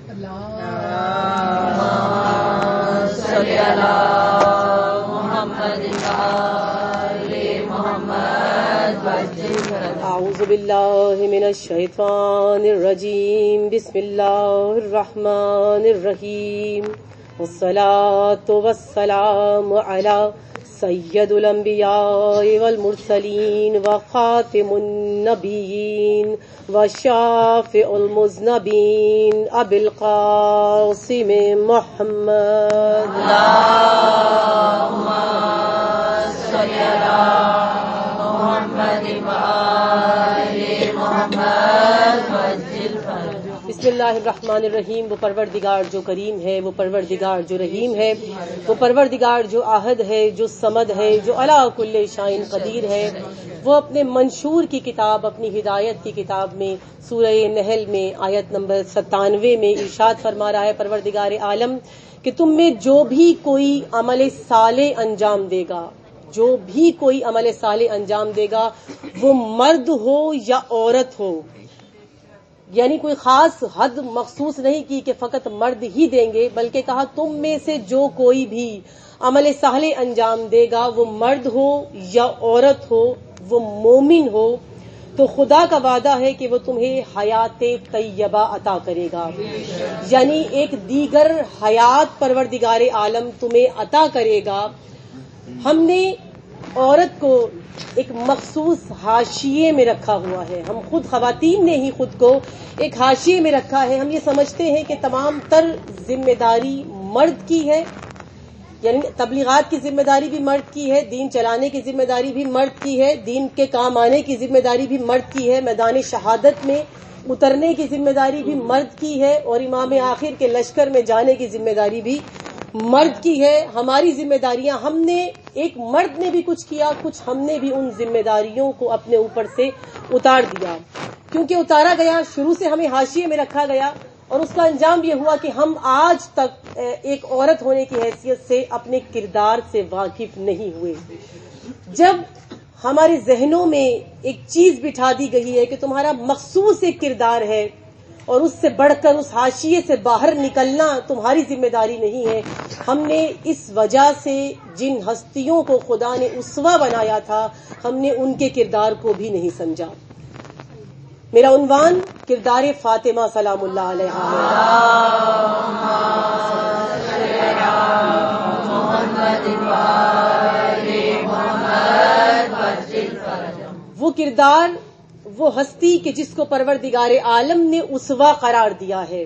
اعوذ باللہ من الشیطان الرجیم بسم اللہ الرحمن الرحیم والصلاة والسلام علی سید الانبیاء والمرسلین وخاتم النبیین وشافع المذنبین ابی القاسم محمد اللہم صلی علی بسم اللہ الرحمن الرحیم. وہ پروردگار جو کریم ہے، وہ پروردگار جو رحیم ہے، وہ پروردگار جو احد ہے، جو صمد ہے، جو علی کل شیء قدیر ہے. وہ اپنے منشور کی کتاب، اپنی ہدایت کی کتاب میں سورہ نحل میں آیت نمبر 97 میں ارشاد فرما رہا ہے پروردگار عالم کہ تم میں جو بھی کوئی عمل صالح انجام دے گا، جو بھی کوئی عمل صالح انجام دے گا، وہ مرد ہو یا عورت ہو، یعنی کوئی خاص حد مخصوص نہیں کی کہ فقط مرد ہی دیں گے، بلکہ کہا تم میں سے جو کوئی بھی عمل صالح انجام دے گا، وہ مرد ہو یا عورت ہو، وہ مومن ہو، تو خدا کا وعدہ ہے کہ وہ تمہیں حیات طیبہ عطا کرے گا. یعنی ایک دیگر حیات پروردگار عالم تمہیں عطا کرے گا. ہم نے عورت کو ایک مخصوص حاشیے میں رکھا ہوا ہے. ہم خود خواتین نے ہی خود کو ایک حاشیے میں رکھا ہے. ہم یہ سمجھتے ہیں کہ تمام تر ذمہ داری مرد کی ہے، یعنی تبلیغات کی ذمہ داری بھی مرد کی ہے، دین چلانے کی ذمہ داری بھی مرد کی ہے، دین کے کام آنے کی ذمہ داری بھی مرد کی ہے، میدان شہادت میں اترنے کی ذمہ داری بھی مرد کی ہے، اور امام آخر کے لشکر میں جانے کی ذمہ داری بھی مرد کی ہے. ہماری ذمہ داریاں، ہم نے ایک مرد نے بھی کچھ کیا، کچھ ہم نے بھی ان ذمہ داریوں کو اپنے اوپر سے اتار دیا. کیونکہ اتارا گیا، شروع سے ہمیں حاشیے میں رکھا گیا، اور اس کا انجام یہ ہوا کہ ہم آج تک ایک عورت ہونے کی حیثیت سے اپنے کردار سے واقف نہیں ہوئے. جب ہمارے ذہنوں میں ایک چیز بٹھا دی گئی ہے کہ تمہارا مخصوص ایک کردار ہے، اور اس سے بڑھ کر اس حاشیے سے باہر نکلنا تمہاری ذمہ داری نہیں ہے، ہم نے اس وجہ سے جن ہستیوں کو خدا نے اسوہ بنایا تھا، ہم نے ان کے کردار کو بھی نہیں سمجھا. میرا عنوان کردار فاطمہ سلام اللہ علیہا ہے. وہ کردار، وہ ہستی کہ جس کو پروردگار عالم نے اسوہ قرار دیا ہے،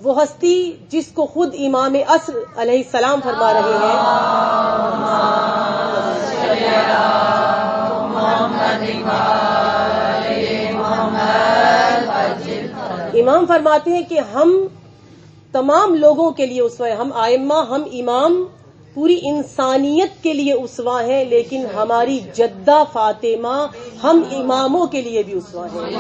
وہ ہستی جس کو خود امام عصر علیہ السلام فرما رہے ہیں. امام فرماتے ہیں کہ ہم تمام لوگوں کے لیے اسوہ ہیں. ہم ائمہ، ہم امام پوری انسانیت کے لیے اسوہ ہیں، لیکن ہماری جدہ فاطمہ ہم اماموں کے لیے بھی اسوہ ہیں.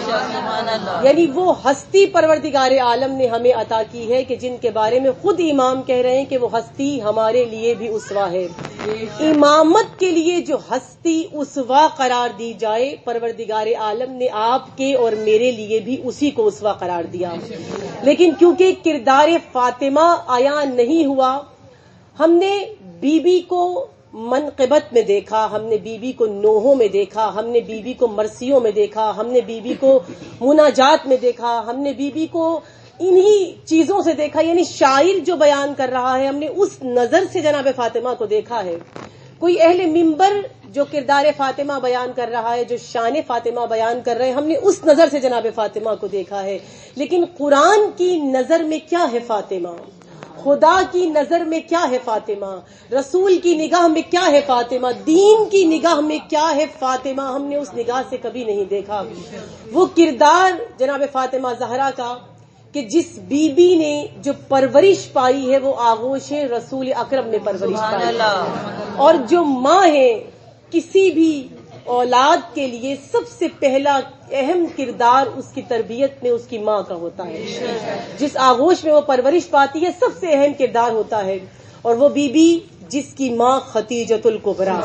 یعنی وہ ہستی پروردگار عالم نے ہمیں عطا کی ہے کہ جن کے بارے میں خود امام کہہ رہے ہیں کہ وہ ہستی ہمارے لیے بھی اسوہ ہے. امامت کے لیے جو ہستی اسوہ قرار دی جائے، پروردگار عالم نے آپ کے اور میرے لیے بھی اسی کو اسوہ قرار دیا. لیکن کیونکہ کردار فاطمہ عیاں نہیں ہوا، ہم نے بی بی کو منقبت میں دیکھا، ہم نے بی بی کو نوحوں میں دیکھا، ہم نے بی بی کو مرثیوں میں دیکھا، ہم نے بی بی کو مناجات میں دیکھا، ہم نے بی بی کو انہی چیزوں سے دیکھا. یعنی شاعر جو بیان کر رہا ہے، ہم نے اس نظر سے جناب فاطمہ کو دیکھا ہے. کوئی اہل منبر جو کردار فاطمہ بیان کر رہا ہے، جو شان فاطمہ بیان کر رہے ہیں، ہم نے اس نظر سے جناب فاطمہ کو دیکھا ہے. لیکن قرآن کی نظر میں کیا ہے فاطمہ؟ خدا کی نظر میں کیا ہے فاطمہ؟ رسول کی نگاہ میں کیا ہے فاطمہ؟ دین کی نگاہ میں کیا ہے فاطمہ؟ ہم نے اس نگاہ سے کبھی نہیں دیکھا. وہ کردار جناب فاطمہ زہرا کا کہ جس بی بی نے جو پرورش پائی ہے، وہ آغوش رسول اکرم نے پرورش پائی، اور جو ماں ہے کسی بھی اولاد کے لیے سب سے پہلا اہم کردار اس کی تربیت میں اس کی ماں کا ہوتا ہے. جس آغوش میں وہ پرورش پاتی ہے، سب سے اہم کردار ہوتا ہے، اور وہ بی بی جس کی ماں خدیجۃ الکبریٰ.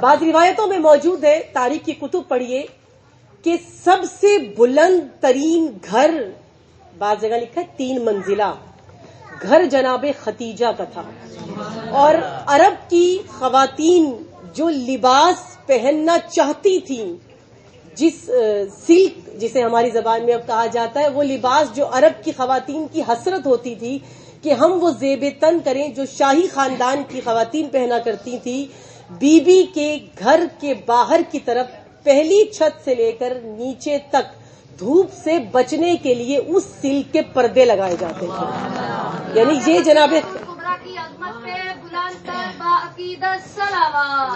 بعض روایتوں میں موجود ہے، تاریخ کی کتب پڑھیے، کہ سب سے بلند ترین گھر بعض جگہ لکھا ہے 3 منزلہ گھر جناب ختیجہ کا تھا، اور عرب کی خواتین جو لباس پہننا چاہتی تھیں، جس سلک جسے ہماری زبان میں اب کہا جاتا ہے، وہ لباس جو عرب کی خواتین کی حسرت ہوتی تھی کہ ہم وہ زیب تن کریں جو شاہی خاندان کی خواتین پہنا کرتی تھی، بی بی کے گھر کے باہر کی طرف پہلی چھت سے لے کر نیچے تک دھوپ سے بچنے کے لیے اس سلک کے پردے لگائے جاتے تھے. یعنی یہ جناب کی عظمت پہ بلند کر باعقیدت صلوات.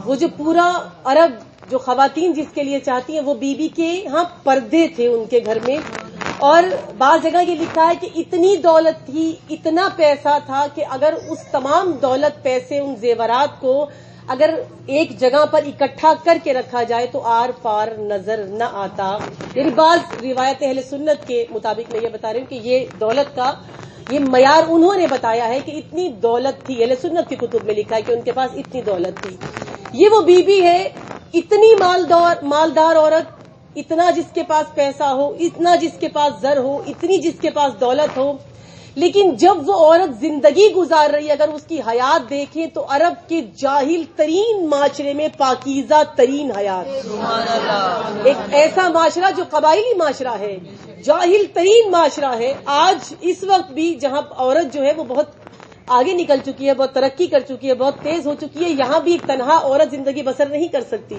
وہ جو پورا عرب جو خواتین جس کے لیے چاہتی ہیں، وہ بی بی کے ہاں پردے تھے ان کے گھر میں. اور بعض جگہ یہ لکھا ہے کہ اتنی دولت تھی، اتنا پیسہ تھا کہ اگر اس تمام دولت پیسے ان زیورات کو اگر ایک جگہ پر اکٹھا کر کے رکھا جائے تو آر پار نظر نہ آتا. یعنی بعض روایت اہل سنت کے مطابق میں یہ بتا رہی ہوں کہ یہ دولت کا یہ معیار انہوں نے بتایا ہے کہ اتنی دولت تھی. اہل سنت کی کتب میں لکھا ہے کہ ان کے پاس اتنی دولت تھی. یہ وہ بی بی ہے، اتنی مالدار عورت، اتنا جس کے پاس پیسہ ہو، اتنا جس کے پاس زر ہو، اتنی جس کے پاس دولت ہو، لیکن جب وہ عورت زندگی گزار رہی ہے، اگر اس کی حیات دیکھیں تو عرب کے جاہل ترین معاشرے میں پاکیزہ ترین حیات. ایک ایسا معاشرہ جو قبائلی معاشرہ ہے، جاہل ترین معاشرہ ہے. آج اس وقت بھی جہاں عورت جو ہے وہ بہت آگے نکل چکی ہے، بہت ترقی کر چکی ہے، بہت تیز ہو چکی ہے، یہاں بھی ایک تنہا عورت زندگی بسر نہیں کر سکتی.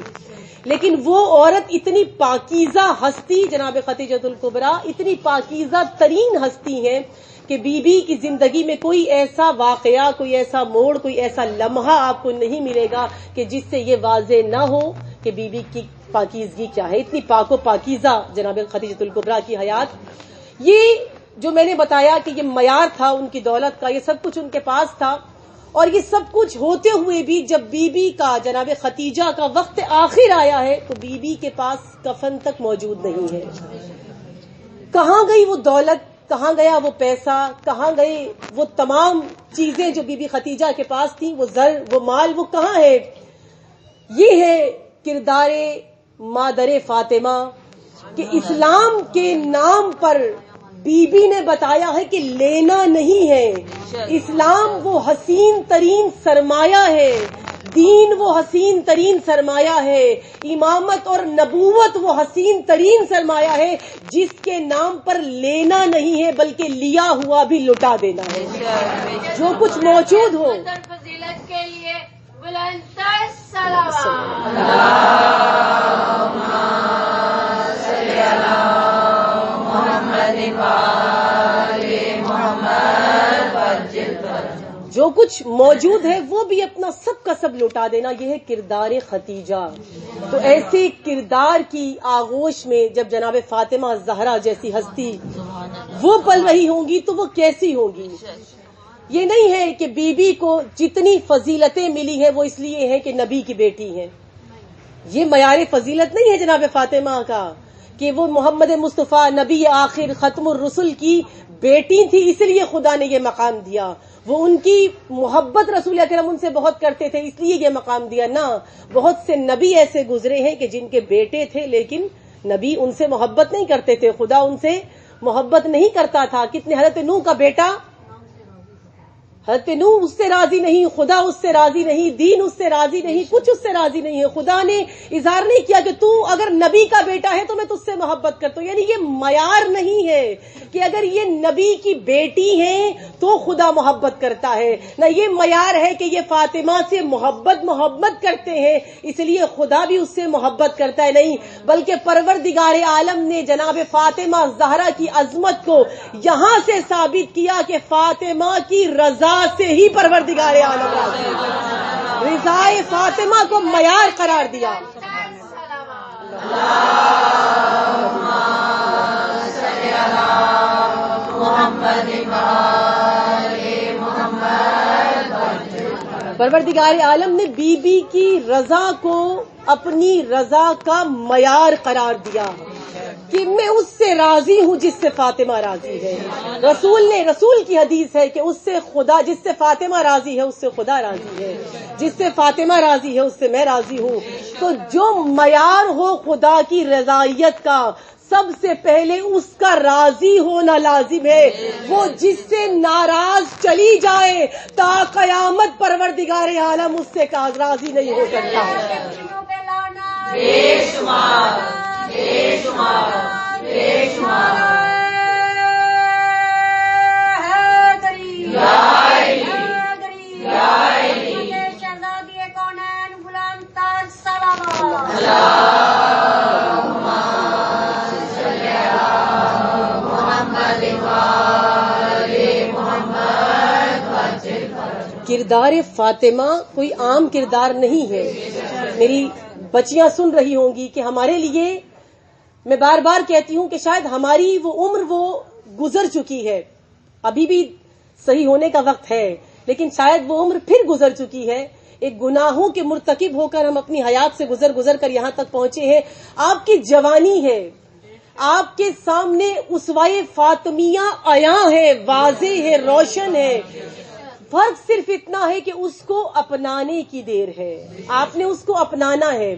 لیکن وہ عورت اتنی پاکیزہ ہستی جناب خدیجۃ الکبریٰ اتنی پاکیزہ ترین ہستی ہیں کہ بی بی کی زندگی میں کوئی ایسا واقعہ، کوئی ایسا موڑ، کوئی ایسا لمحہ آپ کو نہیں ملے گا کہ جس سے یہ واضح نہ ہو کہ بی بی کی پاکیزگی کیا ہے. اتنی پاک و پاکیزہ جناب خدیجۃ الکبریٰ کی حیات. یہ جو میں نے بتایا کہ یہ معیار تھا ان کی دولت کا، یہ سب کچھ ان کے پاس تھا. اور یہ سب کچھ ہوتے ہوئے بھی جب بی بی کا جناب ختیجہ کا وقت آخر آیا ہے تو بی بی کے پاس کفن تک موجود نہیں ہے. کہاں گئی وہ دولت، کہاں گیا وہ پیسہ، کہاں گئے وہ تمام چیزیں جو بی بی ختیجہ کے پاس تھیں، وہ زر، وہ مال، وہ کہاں ہے؟ یہ ہے کردار مادر فاطمہ کہ اسلام کے نام پر بی بی نے بتایا ہے کہ لینا نہیں ہے. اسلام وہ حسین ترین سرمایہ ہے، دین وہ حسین ترین سرمایہ ہے، امامت اور نبوت وہ حسین ترین سرمایہ ہے جس کے نام پر لینا نہیں ہے بلکہ لیا ہوا بھی لٹا دینا ہے. جو کچھ موجود ہو فضیلت کے لیے بلند تر صلوات. جو کچھ موجود ہے وہ بھی اپنا سب کا سب لوٹا دینا، یہ ہے کردار ختیجہ. تو ایسے کردار کی آغوش میں جب جناب فاطمہ زہرا جیسی ہستی وہ پل رہی ہوں گی تو وہ کیسی ہوں گی. یہ نہیں ہے کہ بی بی کو جتنی فضیلتیں ملی ہیں وہ اس لیے ہیں کہ نبی کی بیٹی ہیں. یہ معیار فضیلت نہیں ہے جناب فاطمہ کا کہ وہ محمد مصطفیٰ نبی آخر ختم الرسل کی بیٹی تھی اس لیے خدا نے یہ مقام دیا. وہ ان کی محبت رسول اکرم ان سے بہت کرتے تھے اس لیے یہ مقام دیا. نہ، بہت سے نبی ایسے گزرے ہیں کہ جن کے بیٹے تھے لیکن نبی ان سے محبت نہیں کرتے تھے، خدا ان سے محبت نہیں کرتا تھا. کتنے حضرت نوح کا بیٹا، حضرت نوح اس سے راضی نہیں، خدا اس سے راضی نہیں، دین اس سے راضی نہیں، کچھ اس سے راضی نہیں ہے. خدا نے اظہار نہیں کیا کہ تو اگر نبی کا بیٹا ہے تو میں تجھ سے محبت کرتا ہوں. یعنی یہ معیار نہیں ہے کہ اگر یہ نبی کی بیٹی ہیں تو خدا محبت کرتا ہے. نہ یہ معیار ہے کہ یہ فاطمہ سے محبت کرتے ہیں اس لیے خدا بھی اس سے محبت کرتا ہے. نہیں، بلکہ پروردگار عالم نے جناب فاطمہ زہرا کی عظمت کو یہاں سے ثابت کیا کہ فاطمہ کی رضا سے ہی پروردگار عالم راضی ہے. رضائے فاطمہ کو معیار قرار دیا. پروردگار عالم نے بی بی کی رضا کو اپنی رضا کا معیار قرار دیا. کہ میں اس سے راضی ہوں جس سے فاطمہ راضی ہے. رسول کی حدیث ہے کہ اس سے خدا، جس سے فاطمہ راضی ہے اس سے خدا راضی ہے، جس سے فاطمہ راضی ہے اس سے میں راضی ہوں. تو جو معیار ہو خدا کی رضائیت کا، سب سے پہلے اس کا راضی ہونا لازم ہے. وہ جس سے ناراض چلی جائے تا قیامت پروردگار عالم اس سے راضی نہیں ہو سکتا. کردار فاطمہ کوئی عام کردار نہیں ہے. میری بچیاں سن رہی ہوں گی کہ ہمارے لیے، میں بار بار کہتی ہوں کہ شاید ہماری وہ عمر وہ گزر چکی ہے، ابھی بھی صحیح ہونے کا وقت ہے، لیکن شاید وہ عمر پھر گزر چکی ہے. ایک گناہوں کے مرتکب ہو کر ہم اپنی حیات سے گزر کر یہاں تک پہنچے ہیں. آپ کی جوانی ہے، آپ کے سامنے اسوائے فاطمیہ عیاں ہے، واضح ہے، روشن ہے. فرق صرف اتنا ہے کہ اس کو اپنانے کی دیر ہے. آپ نے اس کو اپنانا ہے.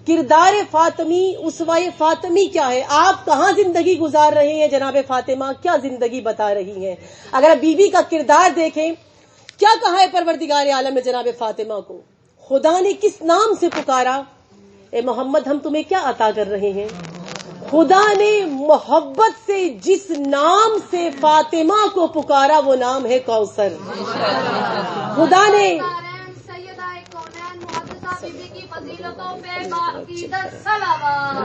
کردار فاطمی، اسوائے فاطمی کیا ہے؟ آپ کہاں زندگی گزار رہے ہیں جناب فاطمہ؟ کیا زندگی بتا رہی ہیں؟ اگر آپ بیوی کا کردار دیکھیں، کیا کہا ہے پروردگار عالم نے جناب فاطمہ کو؟ خدا نے کس نام سے پکارا؟ اے محمد ہم تمہیں کیا عطا کر رہے ہیں؟ خدا نے محبت سے جس نام سے فاطمہ کو پکارا وہ نام ہے کوثر. خدا نے سیدہ کونین محدثہ بی بی کی فضیلتوں پہ باعقیدت صلوات.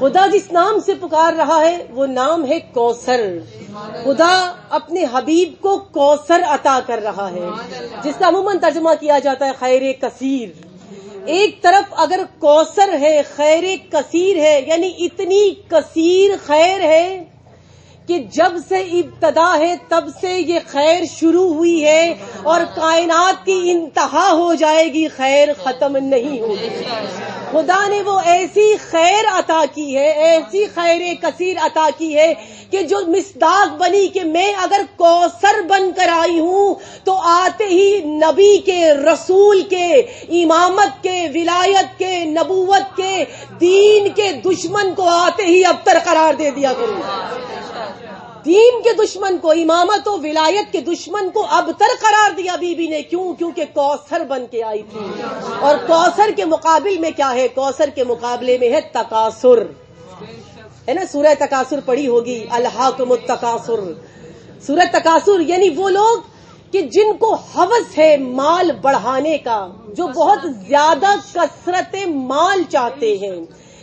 خدا جس نام سے پکار رہا ہے وہ نام ہے کوثر. خدا اپنے حبیب کو کوثر عطا کر رہا ہے، جس کا عموماً ترجمہ کیا جاتا ہے خیر کثیر. ایک طرف اگر کوثر ہے، خیر کثیر ہے، یعنی اتنی کثیر خیر ہے کہ جب سے ابتدا ہے تب سے یہ خیر شروع ہوئی ہے اور کائنات کی انتہا ہو جائے گی، خیر ختم نہیں ہوگی. خدا نے وہ ایسی خیر عطا کی ہے، ایسی خیر کثیر عطا کی ہے کہ جو مصداق بنی کہ میں اگر کوثر بن کر آئی ہوں تو آتے ہی نبی کے، رسول کے، امامت کے، ولایت کے، نبوت کے، دین کے دشمن کو آتے ہی ابتر قرار دے دیا کروں. دین کے دشمن کو، امامت و ولایت کے دشمن کو ابتر قرار دیا بی بی نے. کیوں؟ کیونکہ کوثر بن کے آئی تھی. اور کوثر کے مقابل میں کیا ہے؟ کوثر کے مقابلے میں ہے تکاثر. ہے نا، سورہ تکاثر پڑھی ہوگی، الہاکم التکاثر. سورہ تکاثر یعنی وہ لوگ کہ جن کو ہوس ہے مال بڑھانے کا، جو بہت زیادہ کثرت مال چاہتے ہیں.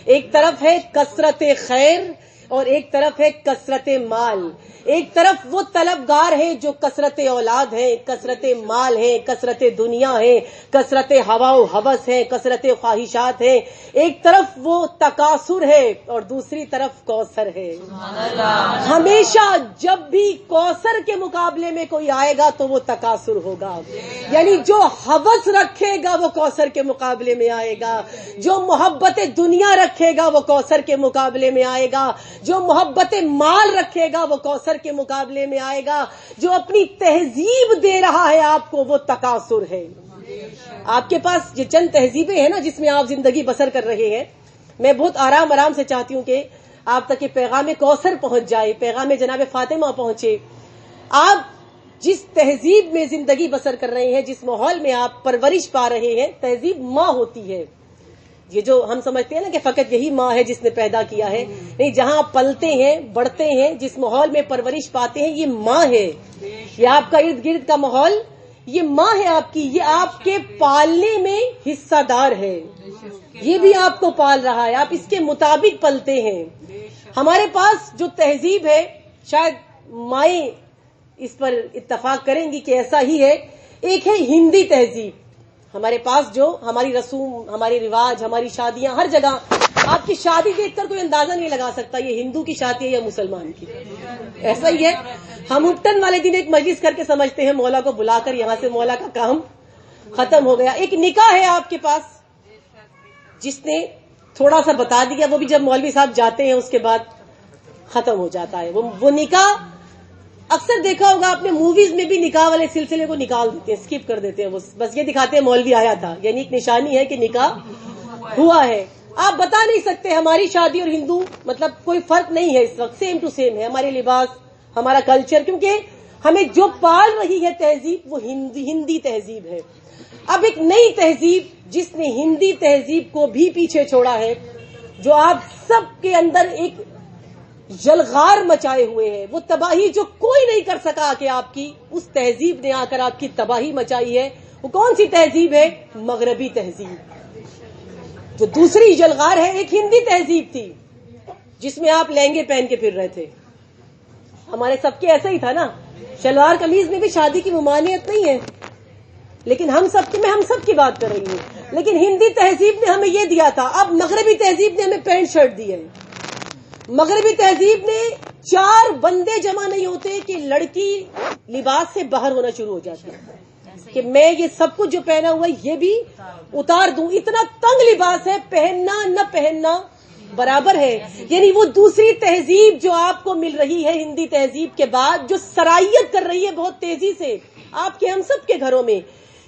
ایک طرف ہے کثرت خیر اور ایک طرف ہے کثرت مال. ایک طرف وہ طلبگار ہیں جو کثرت اولاد ہیں، کثرت مال ہے، کثرت دنیا ہے، کثرت ہوا و ہوس ہے، کثرت خواہشات ہے. ایک طرف وہ تکاثر ہے اور دوسری طرف کوثر ہے. ہمیشہ جب بھی کوثر کے مقابلے میں کوئی آئے گا تو وہ تکاثر ہوگا. یعنی جو ہوس رکھے گا وہ کوثر کے مقابلے میں آئے گا، جو محبت دنیا رکھے گا وہ کوثر کے مقابلے میں آئے گا، جو محبت مال رکھے گا وہ کوثر کے مقابلے میں آئے گا، جو اپنی تہذیب دے رہا ہے آپ کو وہ تکاثر ہے. آپ کے پاس یہ چند تہذیبیں ہیں نا جس میں آپ زندگی بسر کر رہے ہیں. میں بہت آرام سے چاہتی ہوں کہ آپ تک یہ پیغام کوثر پہنچ جائے، پیغام جناب فاطمہ پہنچے. آپ جس تہذیب میں زندگی بسر کر رہے ہیں، جس ماحول میں آپ پرورش پا رہے ہیں، تہذیب ماں ہوتی ہے. یہ جو ہم سمجھتے ہیں نا کہ فقط یہی ماں ہے جس نے پیدا کیا ہے، نہیں، جہاں آپ پلتے ہیں، بڑھتے ہیں، جس ماحول میں پرورش پاتے ہیں، یہ ماں ہے. یہ آپ کا ارد گرد کا ماحول، یہ ماں ہے آپ کی. یہ آپ کے پالنے میں حصہ دار ہے، یہ بھی آپ کو پال رہا ہے، آپ اس کے مطابق پلتے ہیں. ہمارے پاس جو تہذیب ہے، شاید مائیں اس پر اتفاق کریں گی کہ ایسا ہی ہے. ایک ہے ہندی تہذیب. ہمارے پاس جو ہماری رسوم، ہمارے رواج، ہماری شادیاں، ہر جگہ آپ کی شادی دیکھ کر کوئی اندازہ نہیں لگا سکتا یہ ہندو کی شادی ہے یا مسلمان کی. ایسا ہی ہے. ہم اپٹن والے دن ایک مجلس کر کے سمجھتے ہیں مولا کو بلا کر یہاں سے مولا کا کام ختم ہو گیا. ایک نکاح ہے آپ کے پاس جس نے تھوڑا سا بتا دیا, وہ بھی جب مولوی صاحب جاتے ہیں اس کے بعد ختم ہو جاتا ہے. وہ نکاح اکثر دیکھا ہوگا آپ نے, موویز میں بھی نکاح والے سلسلے کو نکال دیتے ہیں, اسکپ کر دیتے ہیں. وہ بس یہ دکھاتے ہیں مولوی آیا تھا, یعنی ایک نشانی ہے کہ نکاح ہوا ہے. آپ بتا نہیں سکتے ہماری شادی اور ہندو مطلب کوئی فرق نہیں ہے اس وقت, سیم ٹو سیم ہے. ہمارے لباس, ہمارا کلچر, کیونکہ ہمیں جو پال رہی ہے تہذیب وہ ہندی تہذیب ہے. اب ایک نئی تہذیب جس نے ہندی تہذیب کو بھی پیچھے چھوڑا ہے, جو آپ سب کے اندر ایک جلغار مچائے ہوئے ہے, وہ تباہی جو کوئی نہیں کر سکا کہ آپ کی اس تہذیب نے آ کر آپ کی تباہی مچائی ہے. وہ کون سی تہذیب ہے؟ مغربی تہذیب. جو دوسری جلغار ہے ایک ہندی تہذیب تھی جس میں آپ لہنگے پہن کے پھر رہے تھے. ہمارے سب کے ایسا ہی تھا نا, شلوار قمیض میں بھی شادی کی ممانعت نہیں ہے, لیکن ہم سب کی بات کر رہی ہوں. لیکن ہندی تہذیب نے ہمیں یہ دیا تھا. اب مغربی تہذیب نے ہمیں پینٹ شرٹ دی ہے. مغربی تہذیب نے 4 بندے جمع نہیں ہوتے کہ لڑکی لباس سے باہر ہونا شروع ہو جاتی ہے کہ میں یہ سب کچھ جو پہنا ہوا ہے یہ بھی اتار دوں. اتنا تنگ لباس ہے, پہننا نہ پہننا برابر ہے. یعنی وہ دوسری تہذیب جو آپ کو مل رہی ہے ہندی تہذیب کے بعد, جو سرائیت کر رہی ہے بہت تیزی سے آپ کے, ہم سب کے گھروں میں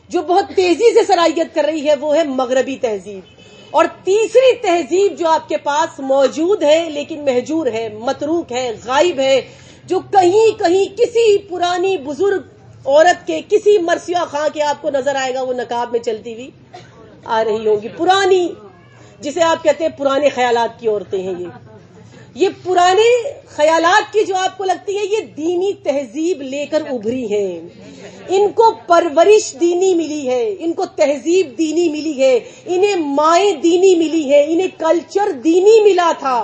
جو بہت تیزی سے سرائیت کر رہی ہے وہ ہے مغربی تہذیب. اور تیسری تہذیب جو آپ کے پاس موجود ہے لیکن مہجور ہے, متروک ہے, غائب ہے, جو کہیں کہیں کسی پرانی بزرگ عورت کے, کسی مرثیہ خاں کے آپ کو نظر آئے گا, وہ نقاب میں چلتی ہوئی آ رہی ہوگی. پرانی, جسے آپ کہتے ہیں پرانے خیالات کی عورتیں ہیں. یہ پرانے خیالات کی جو آپ کو لگتی ہے یہ دینی تہذیب لے کر ابھری ہیں. ان کو پرورش دینی ملی ہے, ان کو تہذیب دینی ملی ہے, انہیں مائیں دینی ملی ہے, انہیں کلچر دینی ملا تھا.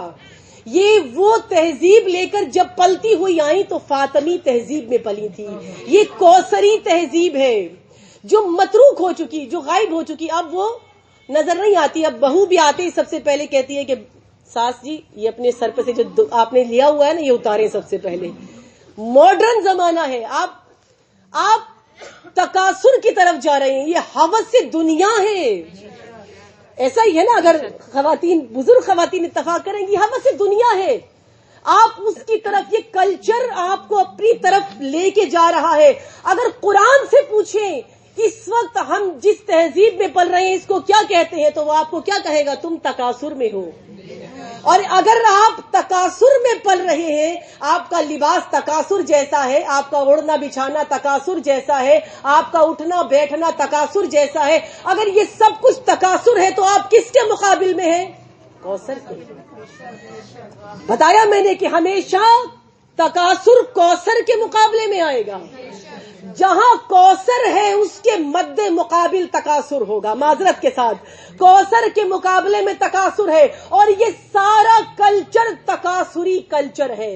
یہ وہ تہذیب لے کر جب پلتی ہوئی آئیں تو فاطمی تہذیب میں پلی تھی. یہ کوثری تہذیب ہے جو متروک ہو چکی, جو غائب ہو چکی, اب وہ نظر نہیں آتی. اب بہو بھی آتے ہی سب سے پہلے کہتی ہے کہ ساس جی یہ اپنے سر پہ سے جو آپ نے لیا ہوا ہے نا یہ اتاریں سب سے پہلے. ماڈرن زمانہ ہے, آپ تکاثر کی طرف جا رہے ہیں. یہ ہوس سے دنیا ہے. ایسا ہی ہے نا, اگر خواتین, بزرگ خواتین اتفاق کریں گی, ہوس سے دنیا ہے. آپ اس کی طرف, یہ کلچر آپ کو اپنی طرف لے کے جا رہا ہے. اگر قرآن سے پوچھیں اس وقت ہم جس تہذیب میں پل رہے ہیں اس کو کیا کہتے ہیں, تو وہ آپ کو کیا کہے گا؟ تم تکاثر میں ہو. اور اگر آپ تکاثر میں پل رہے ہیں, آپ کا لباس تکاثر جیسا ہے, آپ کا اڑنا بچھانا تکاثر جیسا ہے, آپ کا اٹھنا بیٹھنا تکاثر جیسا ہے, اگر یہ سب کچھ تکاثر ہے تو آپ کس کے مقابل میں ہیں؟ کوثر کے. بتایا میں نے کہ ہمیشہ تکاثر کوثر کے مقابلے میں آئے گا. جہاں کوثر ہے اس کے مد مقابل تکاثر ہوگا. معذرت کے ساتھ, کوثر کے مقابلے میں تکاثر ہے. اور یہ سارا کلچر تکاثری کلچر ہے.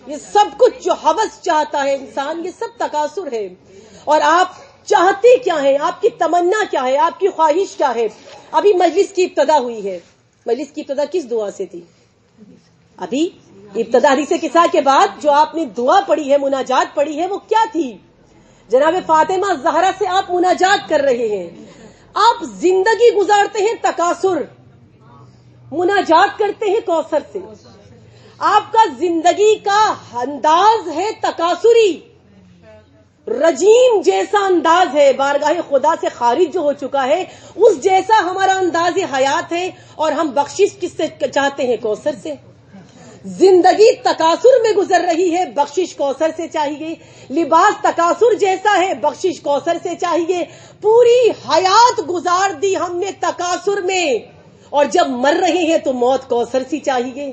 یہ سب کچھ جو ہوس چاہتا ہے انسان, یہ سب تکاثر ہے. اور آپ چاہتے کیا ہیں؟ آپ کی تمنا کیا ہے؟ آپ کی خواہش کیا ہے؟ ابھی مجلس کی ابتدا ہوئی ہے. مجلس کی ابتدا کس دعا سے تھی؟ ابھی ابتدا حدیث قصہ کے بعد جو آپ نے دعا پڑھی ہے, مناجات پڑھی ہے, وہ کیا تھی؟ جناب فاطمہ زہرا سے آپ مناجات کر رہے ہیں. آپ زندگی گزارتے ہیں تکاثر, مناجات کرتے ہیں کوثر سے. آپ کا زندگی کا انداز ہے تکاثری, رجیم جیسا انداز ہے, بارگاہ خدا سے خارج جو ہو چکا ہے اس جیسا ہمارا انداز حیات ہے. اور ہم بخشش کس سے چاہتے ہیں؟ کوثر سے. زندگی تکاثر میں گزر رہی ہے, بخشش کوثر سے چاہیے. لباس تکاثر جیسا ہے, بخشش کوثر سے چاہیے. پوری حیات گزار دی ہم نے تکاثر میں, اور جب مر رہے ہیں تو موت کوثر سی چاہیے.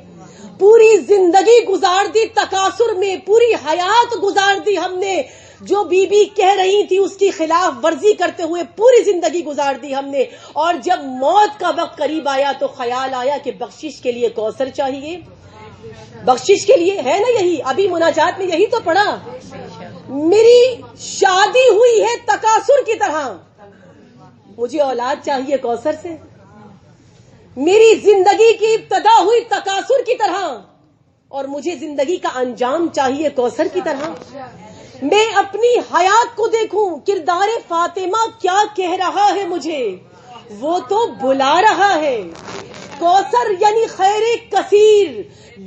پوری زندگی گزار دی تکاثر میں, پوری حیات گزار دی ہم نے. جو بی بی کہہ رہی تھی اس کی خلاف ورزی کرتے ہوئے پوری زندگی گزار دی ہم نے. اور جب موت کا وقت قریب آیا تو خیال آیا کہ بخشش کے لیے کوثر چاہیے. بخشش کے لیے ہے نا, یہی ابھی مناجات میں یہی تو پڑھا. میری شادی ہوئی ہے تکاثر کی طرح, مجھے اولاد چاہیے کوثر سے. میری زندگی کی ابتدا ہوئی تکاثر کی طرح, اور مجھے زندگی کا انجام چاہیے کوثر کی طرح. میں اپنی حیات کو دیکھوں, کردار فاطمہ کیا کہہ رہا ہے مجھے, وہ تو بلا رہا ہے. کوثر یعنی خیر کثیر,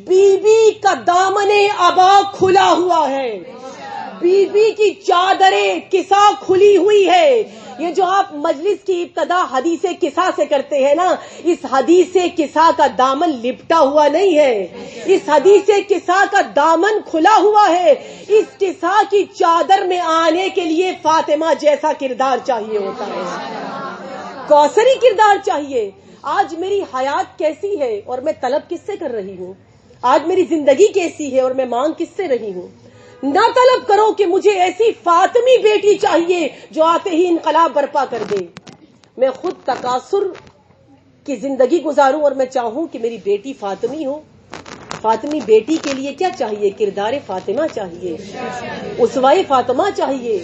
بی بی کا دامن عبا کھلا ہوا ہے, بی بی کی چادریں کسا کھلی ہوئی ہے. یہ جو آپ مجلس کی ابتدا حدیث کسا سے کرتے ہیں نا, اس حدیث کسا کا دامن لپٹا ہوا نہیں ہے, اس حدیث کسا کا دامن کھلا ہوا ہے. اس کسا کی چادر میں آنے کے لیے فاطمہ جیسا کردار چاہیے ہوتا ہے, کوثری کردار چاہیے. آج میری حیات کیسی ہے اور میں طلب کس سے کر رہی ہوں, آج میری زندگی کیسی ہے اور میں مانگ کس سے رہی ہوں. نہ طلب کرو کہ مجھے ایسی فاطمی بیٹی چاہیے جو آتے ہی انقلاب برپا کر دے. میں خود تکاثر کی زندگی گزاروں اور میں چاہوں کہ میری بیٹی فاطمی ہو. فاطمی بیٹی کے لیے کیا چاہیے؟ کردار فاطمہ چاہیے, اسوہ فاطمہ چاہیے.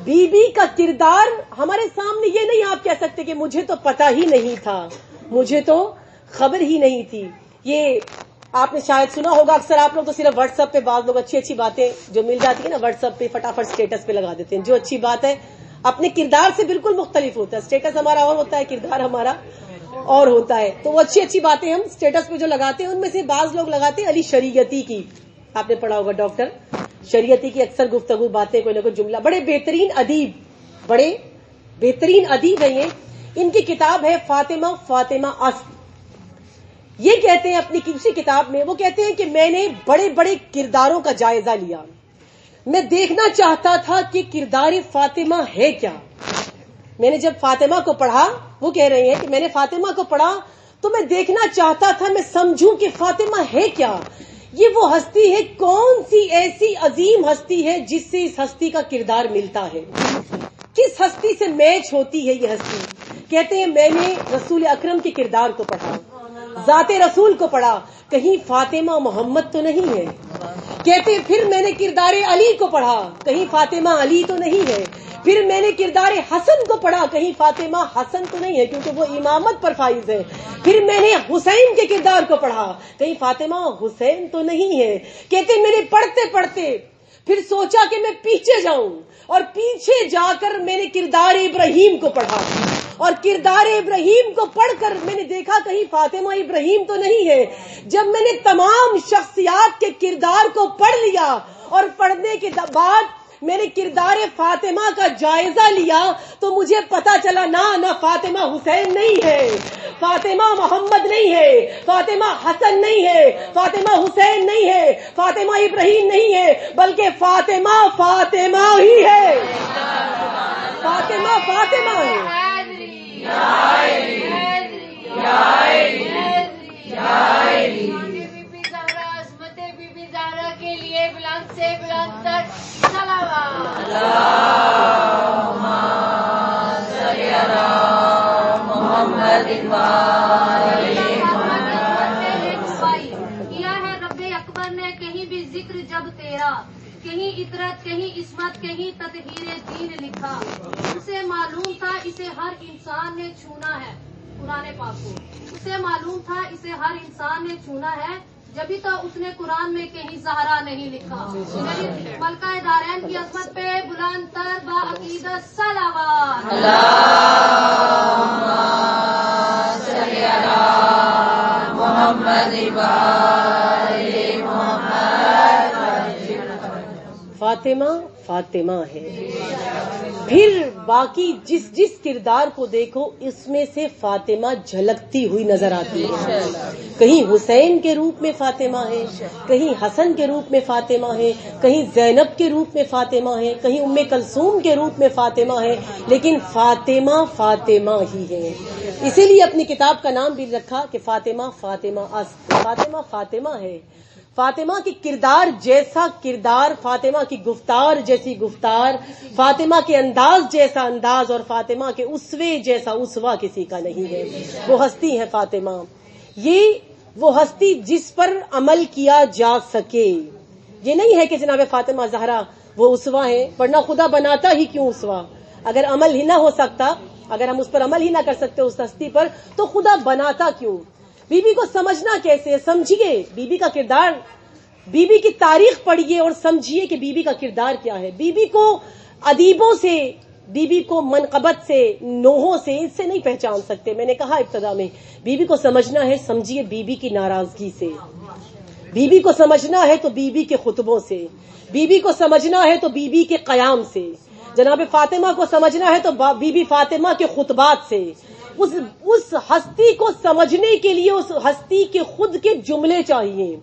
بی بی کا کردار ہمارے سامنے. یہ نہیں آپ کہہ سکتے کہ مجھے تو پتا ہی نہیں تھا, مجھے تو خبر ہی نہیں تھی. یہ آپ نے شاید سنا ہوگا, اکثر آپ لوگ تو صرف واٹس ایپ پہ بعض لوگ اچھی اچھی باتیں جو مل جاتی ہیں نا واٹس ایپ پہ فٹافٹ اسٹیٹس پہ لگا دیتے ہیں. جو اچھی بات ہے اپنے کردار سے بالکل مختلف ہوتا ہے. اسٹیٹس ہمارا اور ہوتا ہے, کردار ہمارا اور ہوتا ہے. تو وہ اچھی اچھی باتیں ہم اسٹیٹس پہ جو لگاتے ہیں ان میں سے بعض لوگ لگاتے ہیں علی شریعتی کی. آپ نے پڑھا ہوگا ڈاکٹر شریعتی کی اکثر گفتگو باتیں کوئی نہ کوئی جملہ. بڑے بہترین ادیب, بڑے بہترین ادیب ہیں یہ. ان کی کتاب ہے فاطمہ فاطمہ اصل. یہ کہتے ہیں اپنی کسی کتاب میں, وہ کہتے ہیں کہ میں نے بڑے بڑے کرداروں کا جائزہ لیا. میں دیکھنا چاہتا تھا کہ کردار فاطمہ ہے کیا. میں نے جب فاطمہ کو پڑھا, وہ کہہ رہے ہیں کہ میں نے فاطمہ کو پڑھا تو میں دیکھنا چاہتا تھا, میں سمجھوں کہ فاطمہ ہے کیا. یہ وہ ہستی ہے, کون سی ایسی عظیم ہستی ہے جس سے اس ہستی کا کردار ملتا ہے, کس ہستی سے میچ ہوتی ہے یہ ہستی. کہتے ہیں میں نے رسول اکرم کے کردار کو پڑھا, ذات رسول کو پڑھا, کہیں فاطمہ محمد تو نہیں ہے. کہتے پھر میں نے کردار علی کو پڑھا, کہیں فاطمہ علی تو نہیں ہے. پھر میں نے کردار حسن کو پڑھا, کہیں فاطمہ حسن تو نہیں ہے کیونکہ وہ امامت پر فائز ہے. پھر میں نے حسین کے کردار کو پڑھا, کہیں فاطمہ حسین تو نہیں ہے. کہتے میں نے پڑھتے پڑھتے پھر سوچا کہ میں پیچھے جاؤں, اور پیچھے جا کر میں نے کردار ابراہیم کو پڑھا, اور کردار ابراہیم کو پڑھ کر میں نے دیکھا کہیں فاطمہ ابراہیم تو نہیں ہے. جب میں نے تمام شخصیات کے کردار کو پڑھ لیا اور پڑھنے کے بعد میں نے کردار فاطمہ کا جائزہ لیا تو مجھے پتا چلا نہ فاطمہ حسین نہیں ہے, فاطمہ محمد نہیں ہے, فاطمہ حسن نہیں ہے, فاطمہ حسین نہیں ہے, فاطمہ ابراہیم نہیں ہے, بلکہ فاطمہ فاطمہ ہی ہے. فاطمہ فاطمہ ہے. بی بی زہرا کے لیے بلند سے بلند تر صلوات. کیا ہے رب اکبر نے کہیں بھی ذکر جب تیرا, کہیں عطرت کہیں عصمت کہیں تطہیر دین لکھا. اسے معلوم تھا اسے ہر انسان نے چھونا ہے, قرآن پاک کو اسے معلوم تھا اسے ہر انسان نے چھونا ہے, جبھی تو اس نے قرآن میں کہیں زہرا نہیں لکھا. ملکہ دارین کی عظمت پہ بلند تر باعقیدت صلوات. فاطمہ فاطمہ ہے. پھر باقی جس کردار کو دیکھو اس میں سے فاطمہ جھلکتی ہوئی نظر آتی ہے. کہیں حسین کے روپ میں فاطمہ ہے, کہیں حسن کے روپ میں فاطمہ ہے, کہیں زینب کے روپ میں فاطمہ ہے, کہیں ام کلثوم کے روپ میں فاطمہ ہے, لیکن فاطمہ فاطمہ ہی ہے. اسی لیے اپنی کتاب کا نام بھی رکھا کہ فاطمہ فاطمہ اصل. فاطمہ فاطمہ ہے. فاطمہ کی کردار جیسا کردار, فاطمہ کی گفتار جیسی گفتار, فاطمہ کے انداز جیسا انداز, اور فاطمہ کے اسوے جیسا اسوا کسی کا نہیں ہے. وہ ہستی ہے فاطمہ. یہ وہ ہستی جس پر عمل کیا جا سکے. یہ نہیں ہے کہ جناب فاطمہ زہرا وہ اسوا ہے, ورنہ خدا بناتا ہی کیوں اسوا. اگر عمل ہی نہ ہو سکتا, اگر ہم اس پر عمل ہی نہ کر سکتے اس ہستی پر, تو خدا بناتا کیوں. بی بی کو سمجھنا کیسے, سمجھیے بی بی کا کردار بیوی کی تاریخ پڑھیے اور سمجھیے کہ بیوی کا کردار کیا ہے. بیوی کو ادیبوں سے، بیوی کو منقبت سے، نوحوں سے، اس سے نہیں پہچان سکتے. میں نے کہا ابتدا میں، بیوی کو سمجھنا ہے، سمجھیے بیوی کی ناراضگی سے. بیوی کو سمجھنا ہے تو بیوی کے خطبوں سے. بیوی کو سمجھنا ہے تو بیوی کے قیام سے. جناب فاطمہ کو سمجھنا ہے تو بی بی فاطمہ کے خطبات سے. اس ہستی کو سمجھنے کے لیے اس ہستی کے خود کے جملے چاہیے،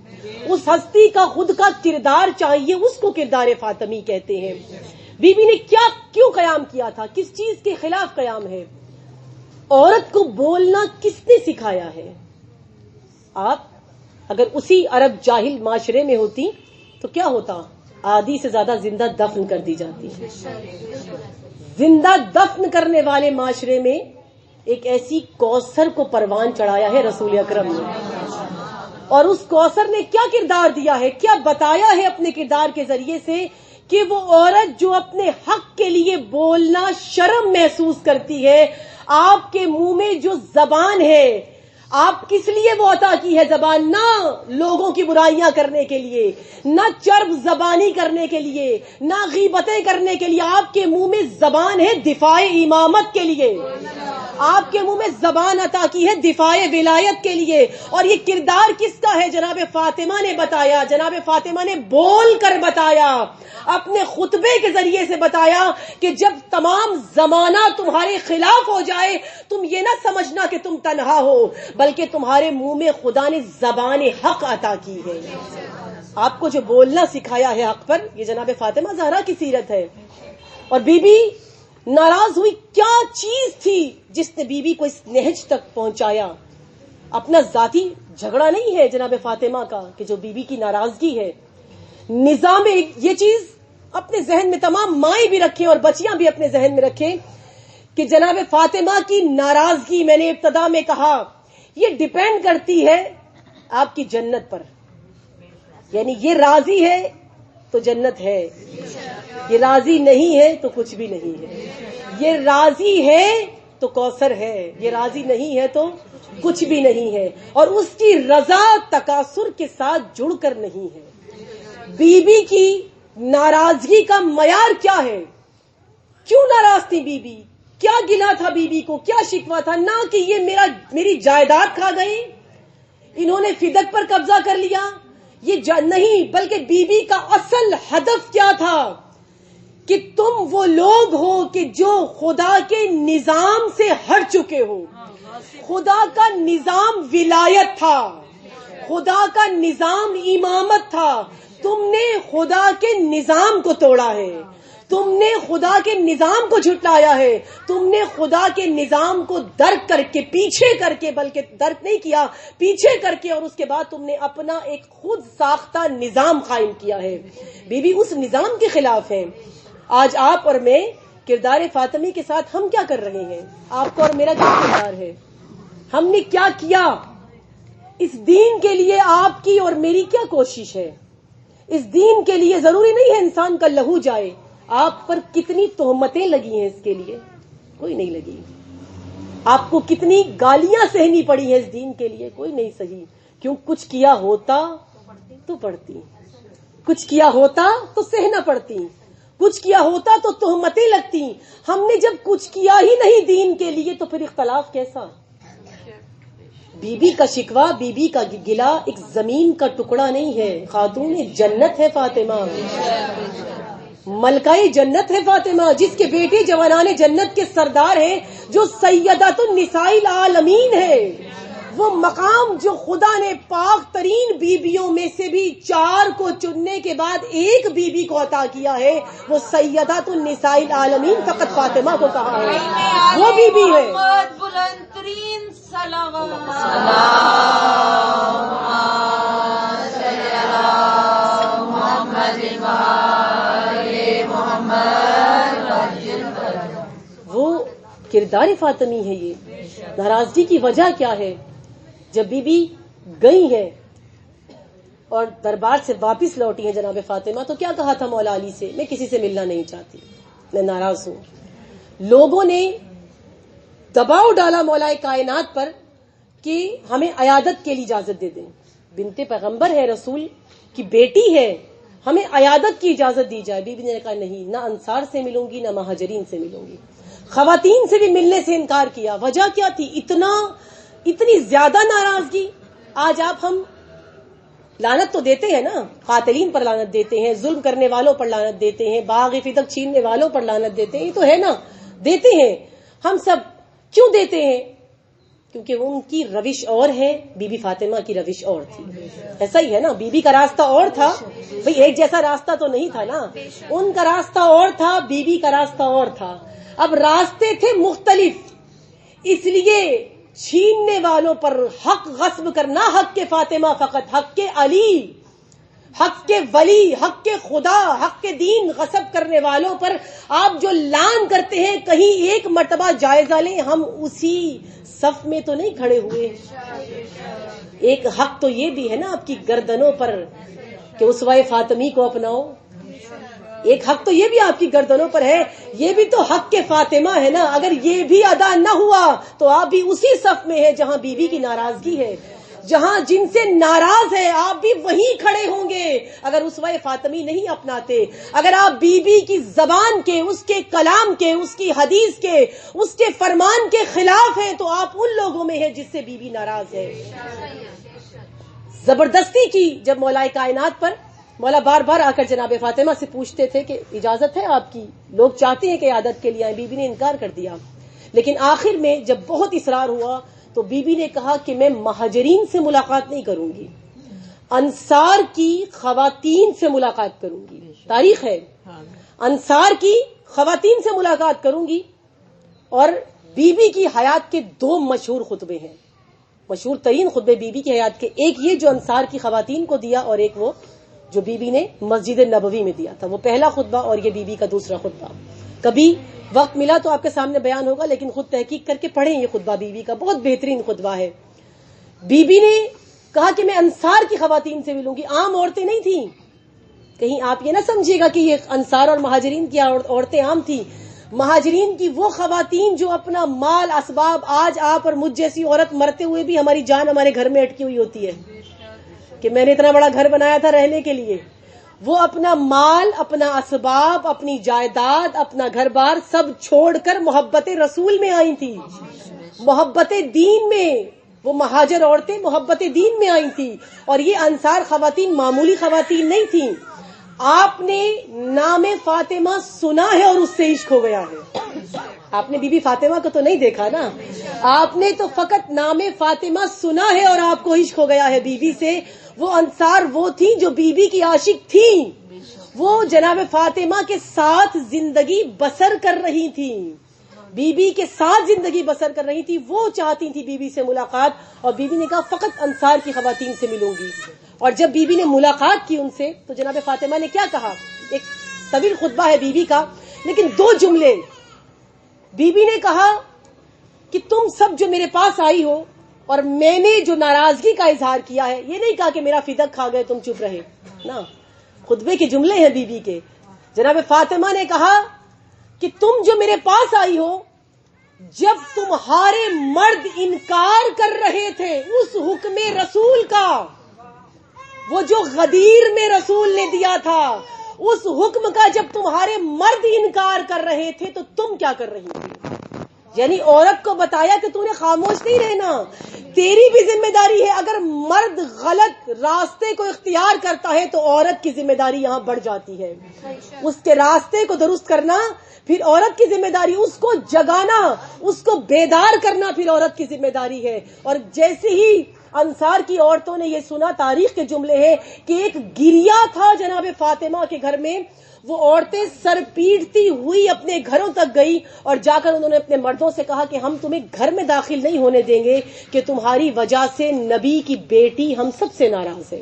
اس ہستی کا خود کا کردار چاہیے. اس کو کردار فاطمی کہتے ہیں. بی بی نے کیوں قیام کیا تھا؟ کس چیز کے خلاف قیام ہے؟ عورت کو بولنا کس نے سکھایا ہے؟ آپ اگر اسی عرب جاہل معاشرے میں ہوتی تو کیا ہوتا؟ آدھی سے زیادہ زندہ دفن کر دی جاتی. زندہ دفن کرنے والے معاشرے میں ایک ایسی کوثر کو پروان چڑھایا ہے رسول اکرم نے. اور اس کوثر نے کیا کردار دیا ہے، کیا بتایا ہے اپنے کردار کے ذریعے سے کہ وہ عورت جو اپنے حق کے لیے بولنا شرم محسوس کرتی ہے، آپ کے منہ میں جو زبان ہے، آپ کس لیے وہ عطا کی ہے زبان؟ نہ لوگوں کی برائیاں کرنے کے لیے، نہ چرب زبانی کرنے کے لیے، نہ غیبتیں کرنے کے لیے. آپ کے منہ میں زبان ہے دفاع امامت کے لیے. آپ کے منہ میں زبان عطا کی ہے دفاع ولایت کے لیے. اور یہ کردار کس کا ہے؟ جناب فاطمہ نے بتایا. جناب فاطمہ نے بول کر بتایا، اپنے خطبے کے ذریعے سے بتایا کہ جب تمام زمانہ تمہارے خلاف ہو جائے، تم یہ نہ سمجھنا کہ تم تنہا ہو، بلکہ تمہارے منہ میں خدا نے زبان حق عطا کی ہے. آپ کو جو بولنا سکھایا ہے حق پر، یہ جناب فاطمہ زہرا کی سیرت ہے. اور بی بی ناراض ہوئی، کیا چیز تھی جس نے بی بی کو اس نہج تک پہنچایا؟ اپنا ذاتی جھگڑا نہیں ہے جناب فاطمہ کا کہ جو بی بی کی ناراضگی ہے. نظام یہ چیز اپنے ذہن میں تمام مائیں بھی رکھیں اور بچیاں بھی اپنے ذہن میں رکھیں کہ جناب فاطمہ کی ناراضگی، میں نے ابتدا میں کہا، یہ ڈیپینڈ کرتی ہے آپ کی جنت پر. یعنی یہ راضی ہے تو جنت ہے، یہ راضی نہیں ہے تو کچھ بھی نہیں ہے. یہ راضی ہے تو کوثر ہے، یہ راضی نہیں ہے تو کچھ بھی نہیں ہے. اور اس کی رضا تکاثر کے ساتھ جڑ کر نہیں ہے. بی بی کی ناراضگی کا معیار کیا ہے؟ کیوں ناراض تھی بی بی؟ کیا گلا تھا بی بی کو؟ کیا شکوہ تھا؟ نہ کہ یہ میری جائیداد کھا گئی، انہوں نے فدق پر قبضہ کر لیا، یہ نہیں، بلکہ بی بی کا اصل ہدف کیا تھا کہ تم وہ لوگ ہو کہ جو خدا کے نظام سے ہٹ چکے ہو. خدا کا نظام ولایت تھا، خدا کا نظام امامت تھا. تم نے خدا کے نظام کو توڑا ہے، تم نے خدا کے نظام کو جھٹلایا ہے، تم نے خدا کے نظام کو درک کر کے، پیچھے کر کے، بلکہ درک نہیں کیا، پیچھے کر کے، اور اس کے بعد تم نے اپنا ایک خود ساختہ نظام قائم کیا ہے. بی بی اس نظام کے خلاف ہے. آج آپ اور میں کردار فاطمی کے ساتھ ہم کیا کر رہے ہیں؟ آپ کو اور میرا کیا کردار ہے؟ ہم نے کیا کیا اس دین کے لیے؟ آپ کی اور میری کیا کوشش ہے اس دین کے لیے؟ ضروری نہیں ہے انسان کا لہو جائے. آپ پر کتنی تہمتیں لگی ہیں اس کے لیے؟ کوئی نہیں لگی. آپ کو کتنی گالیاں سہنی پڑی ہیں اس دین کے لیے؟ کوئی نہیں سہی. کیوں؟ کچھ کیا ہوتا تو پڑتی، کچھ کیا ہوتا تو سہنا پڑتی، کچھ کیا ہوتا تو تہمتیں لگتی. ہم نے جب کچھ کیا ہی نہیں دین کے لیے تو پھر اختلاف کیسا؟ بی بی کا شکوہ، بی بی کا گلا ایک زمین کا ٹکڑا نہیں ہے. خاتون جنت ہے فاطمہ، ملکہ جنت ہے فاطمہ، جس کے بیٹے جوانان جنت کے سردار ہیں، جو سیدۃ النساء العالمین ہے. وہ مقام جو خدا نے پاک ترین بیویوں میں سے بھی 4 کو چننے کے بعد ایک بی بی کو عطا کیا ہے، وہ سیدۃ النساء العالمین فقط فاطمہ کو کہا ہے. وہ بی بی ہے. بلند ترین وہ کردار فاطمی ہے. یہ ناراضگی کی وجہ کیا ہے؟ جب بی بی گئی ہے اور دربار سے واپس لوٹی ہیں جناب فاطمہ، تو کیا کہا تھا مولا علی سے؟ میں کسی سے ملنا نہیں چاہتی، میں ناراض ہوں. لوگوں نے دباؤ ڈالا مولا کائنات پر کہ ہمیں عیادت کے لیے اجازت دے دیں. بنت پیغمبر ہے، رسول کی بیٹی ہے، ہمیں عیادت کی اجازت دی جائے. بی بی نے کہا نہیں، نہ انصار سے ملوں گی نہ مہاجرین سے ملوں گی. خواتین سے بھی ملنے سے انکار کیا. وجہ کیا تھی؟ اتنی زیادہ ناراضگی. آج ہم لعنت تو دیتے ہیں نا، قاتلین پر لعنت دیتے ہیں، ظلم کرنے والوں پر لعنت دیتے ہیں، باغ فدق چھیننے والوں پر لعنت دیتے ہیں. یہ تو ہے نا، دیتے ہیں ہم سب. کیوں دیتے ہیں؟ کیونکہ ان کی روش اور ہے، بی بی فاطمہ کی روش اور تھی. ایسا ہی ہے نا، بی بی کا راستہ اور تھا. بھئی ایک جیسا راستہ تو نہیں تھا نا، ان کا راستہ اور تھا، بی بی کا راستہ اور تھا. اب راستے تھے مختلف، اس لیے چھیننے والوں پر حق غصب کرنا، حق کے فاطمہ فقط، حق کے علی، حق کے ولی، حق کے خدا، حق کے دین غصب کرنے والوں پر آپ جو لعن کرتے ہیں، کہیں ایک مرتبہ جائزہ لیں، ہم اسی صف میں تو نہیں کھڑے ہوئے. ایک حق تو یہ بھی ہے نا آپ کی گردنوں پر کہ اسوہ فاطمی کو اپناؤ. ایک حق تو یہ بھی آپ کی گردنوں پر ہے، یہ بھی تو حق کے فاطمہ ہے نا. اگر یہ بھی ادا نہ ہوا تو آپ بھی اسی صف میں ہیں جہاں بی بی کی ناراضگی ہے، جہاں جن سے ناراض ہے آپ بھی وہیں کھڑے ہوں گے. اگر اسوہ فاطمی نہیں اپناتے، اگر آپ بی بی کی زبان کے، اس کے کلام کے، اس کی حدیث کے، اس کے فرمان کے خلاف ہیں، تو آپ ان لوگوں میں ہیں جس سے بی بی ناراض ہے. زبردستی کی جب مولا کائنات پر، مولا بار بار آ کر جناب فاطمہ سے پوچھتے تھے کہ اجازت ہے آپ کی، لوگ چاہتے ہیں کہ عادت کے لیے آئیں. بی بی نے انکار کر دیا. لیکن آخر میں جب بہت اصرار ہوا تو بی بی نے کہا کہ میں مہاجرین سے ملاقات نہیں کروں گی، انصار کی خواتین سے ملاقات کروں گی. تاریخ ہے، انصار کی خواتین سے ملاقات کروں گی. اور بی بی کی حیات کے 2 مشہور خطبے ہیں، مشہور ترین خطبے بی بی کی حیات کے. ایک یہ جو انصار کی خواتین کو دیا، اور ایک وہ جو بی بی نے مسجد نبوی میں دیا تھا. وہ پہلا خطبہ اور یہ بی بی کا دوسرا خطبہ. کبھی وقت ملا تو آپ کے سامنے بیان ہوگا، لیکن خود تحقیق کر کے پڑھیں. یہ خطبہ بی بی کا بہت بہترین خطبہ ہے. بی بی نے کہا کہ میں انصار کی خواتین سے ملوں گی. عام عورتیں نہیں تھیں، کہیں آپ یہ نہ سمجھیے گا کہ یہ انصار اور مہاجرین کی عورتیں عام تھیں. مہاجرین کی وہ خواتین جو اپنا مال اسباب، آج آپ اور مجھ جیسی عورت مرتے ہوئے بھی ہماری جان ہمارے گھر میں اٹکی ہوئی ہوتی ہے کہ میں نے اتنا بڑا گھر بنایا تھا رہنے کے لیے. وہ اپنا مال، اپنا اسباب، اپنی جائیداد، اپنا گھر بار سب چھوڑ کر محبت رسول میں آئی تھی، محبت دین میں. وہ مہاجر عورتیں محبت دین میں آئی تھی. اور یہ انصار خواتین معمولی خواتین نہیں تھیں. آپ نے نام فاطمہ سنا ہے اور اس سے عشق ہو گیا ہے. آپ نے بی بی فاطمہ کو تو نہیں دیکھا نا، آپ نے تو فقط نام فاطمہ سنا ہے اور آپ کو عشق ہو گیا ہے بی بی سے. وہ انصار وہ تھی جو بی بی کی عاشق تھیں، وہ جناب فاطمہ کے ساتھ زندگی بسر کر رہی تھیں، بی بی کے ساتھ زندگی بسر کر رہی تھی. وہ چاہتی تھی بی بی سے ملاقات، اور بی بی نے کہا فقط انصار کی خواتین سے ملوں گی. اور جب بی بی نے ملاقات کی ان سے تو جناب فاطمہ نے کیا کہا؟ ایک طویل خطبہ ہے بی بی کا، لیکن 2 جملے. بی بی نے کہا کہ تم سب جو میرے پاس آئی ہو اور میں نے جو ناراضگی کا اظہار کیا ہے، یہ نہیں کہا کہ میرا فدق کھا گئے تم چپ رہے نا. خطبے کے جملے ہیں بی بی کے. جناب فاطمہ نے کہا کہ تم جو میرے پاس آئی ہو، جب تمہارے مرد انکار کر رہے تھے اس حکم رسول کا، وہ جو غدیر میں رسول نے دیا تھا، اس حکم کا جب تمہارے مرد انکار کر رہے تھے تو تم کیا کر رہی تھی؟ یعنی عورت کو بتایا کہ تو نے خاموش نہیں رہنا، تیری بھی ذمہ داری ہے. اگر مرد غلط راستے کو اختیار کرتا ہے تو عورت کی ذمہ داری یہاں بڑھ جاتی ہے. اس کے راستے کو درست کرنا پھر عورت کی ذمہ داری، اس کو جگانا، اس کو بیدار کرنا پھر عورت کی ذمہ داری ہے. اور جیسے ہی انصار کی عورتوں نے یہ سنا، تاریخ کے جملے ہیں کہ ایک گریا تھا جناب فاطمہ کے گھر میں. وہ عورتیں سر پیٹتی ہوئی اپنے گھروں تک گئی اور جا کر انہوں نے اپنے مردوں سے کہا کہ ہم تمہیں گھر میں داخل نہیں ہونے دیں گے کہ تمہاری وجہ سے نبی کی بیٹی ہم سب سے ناراض ہے.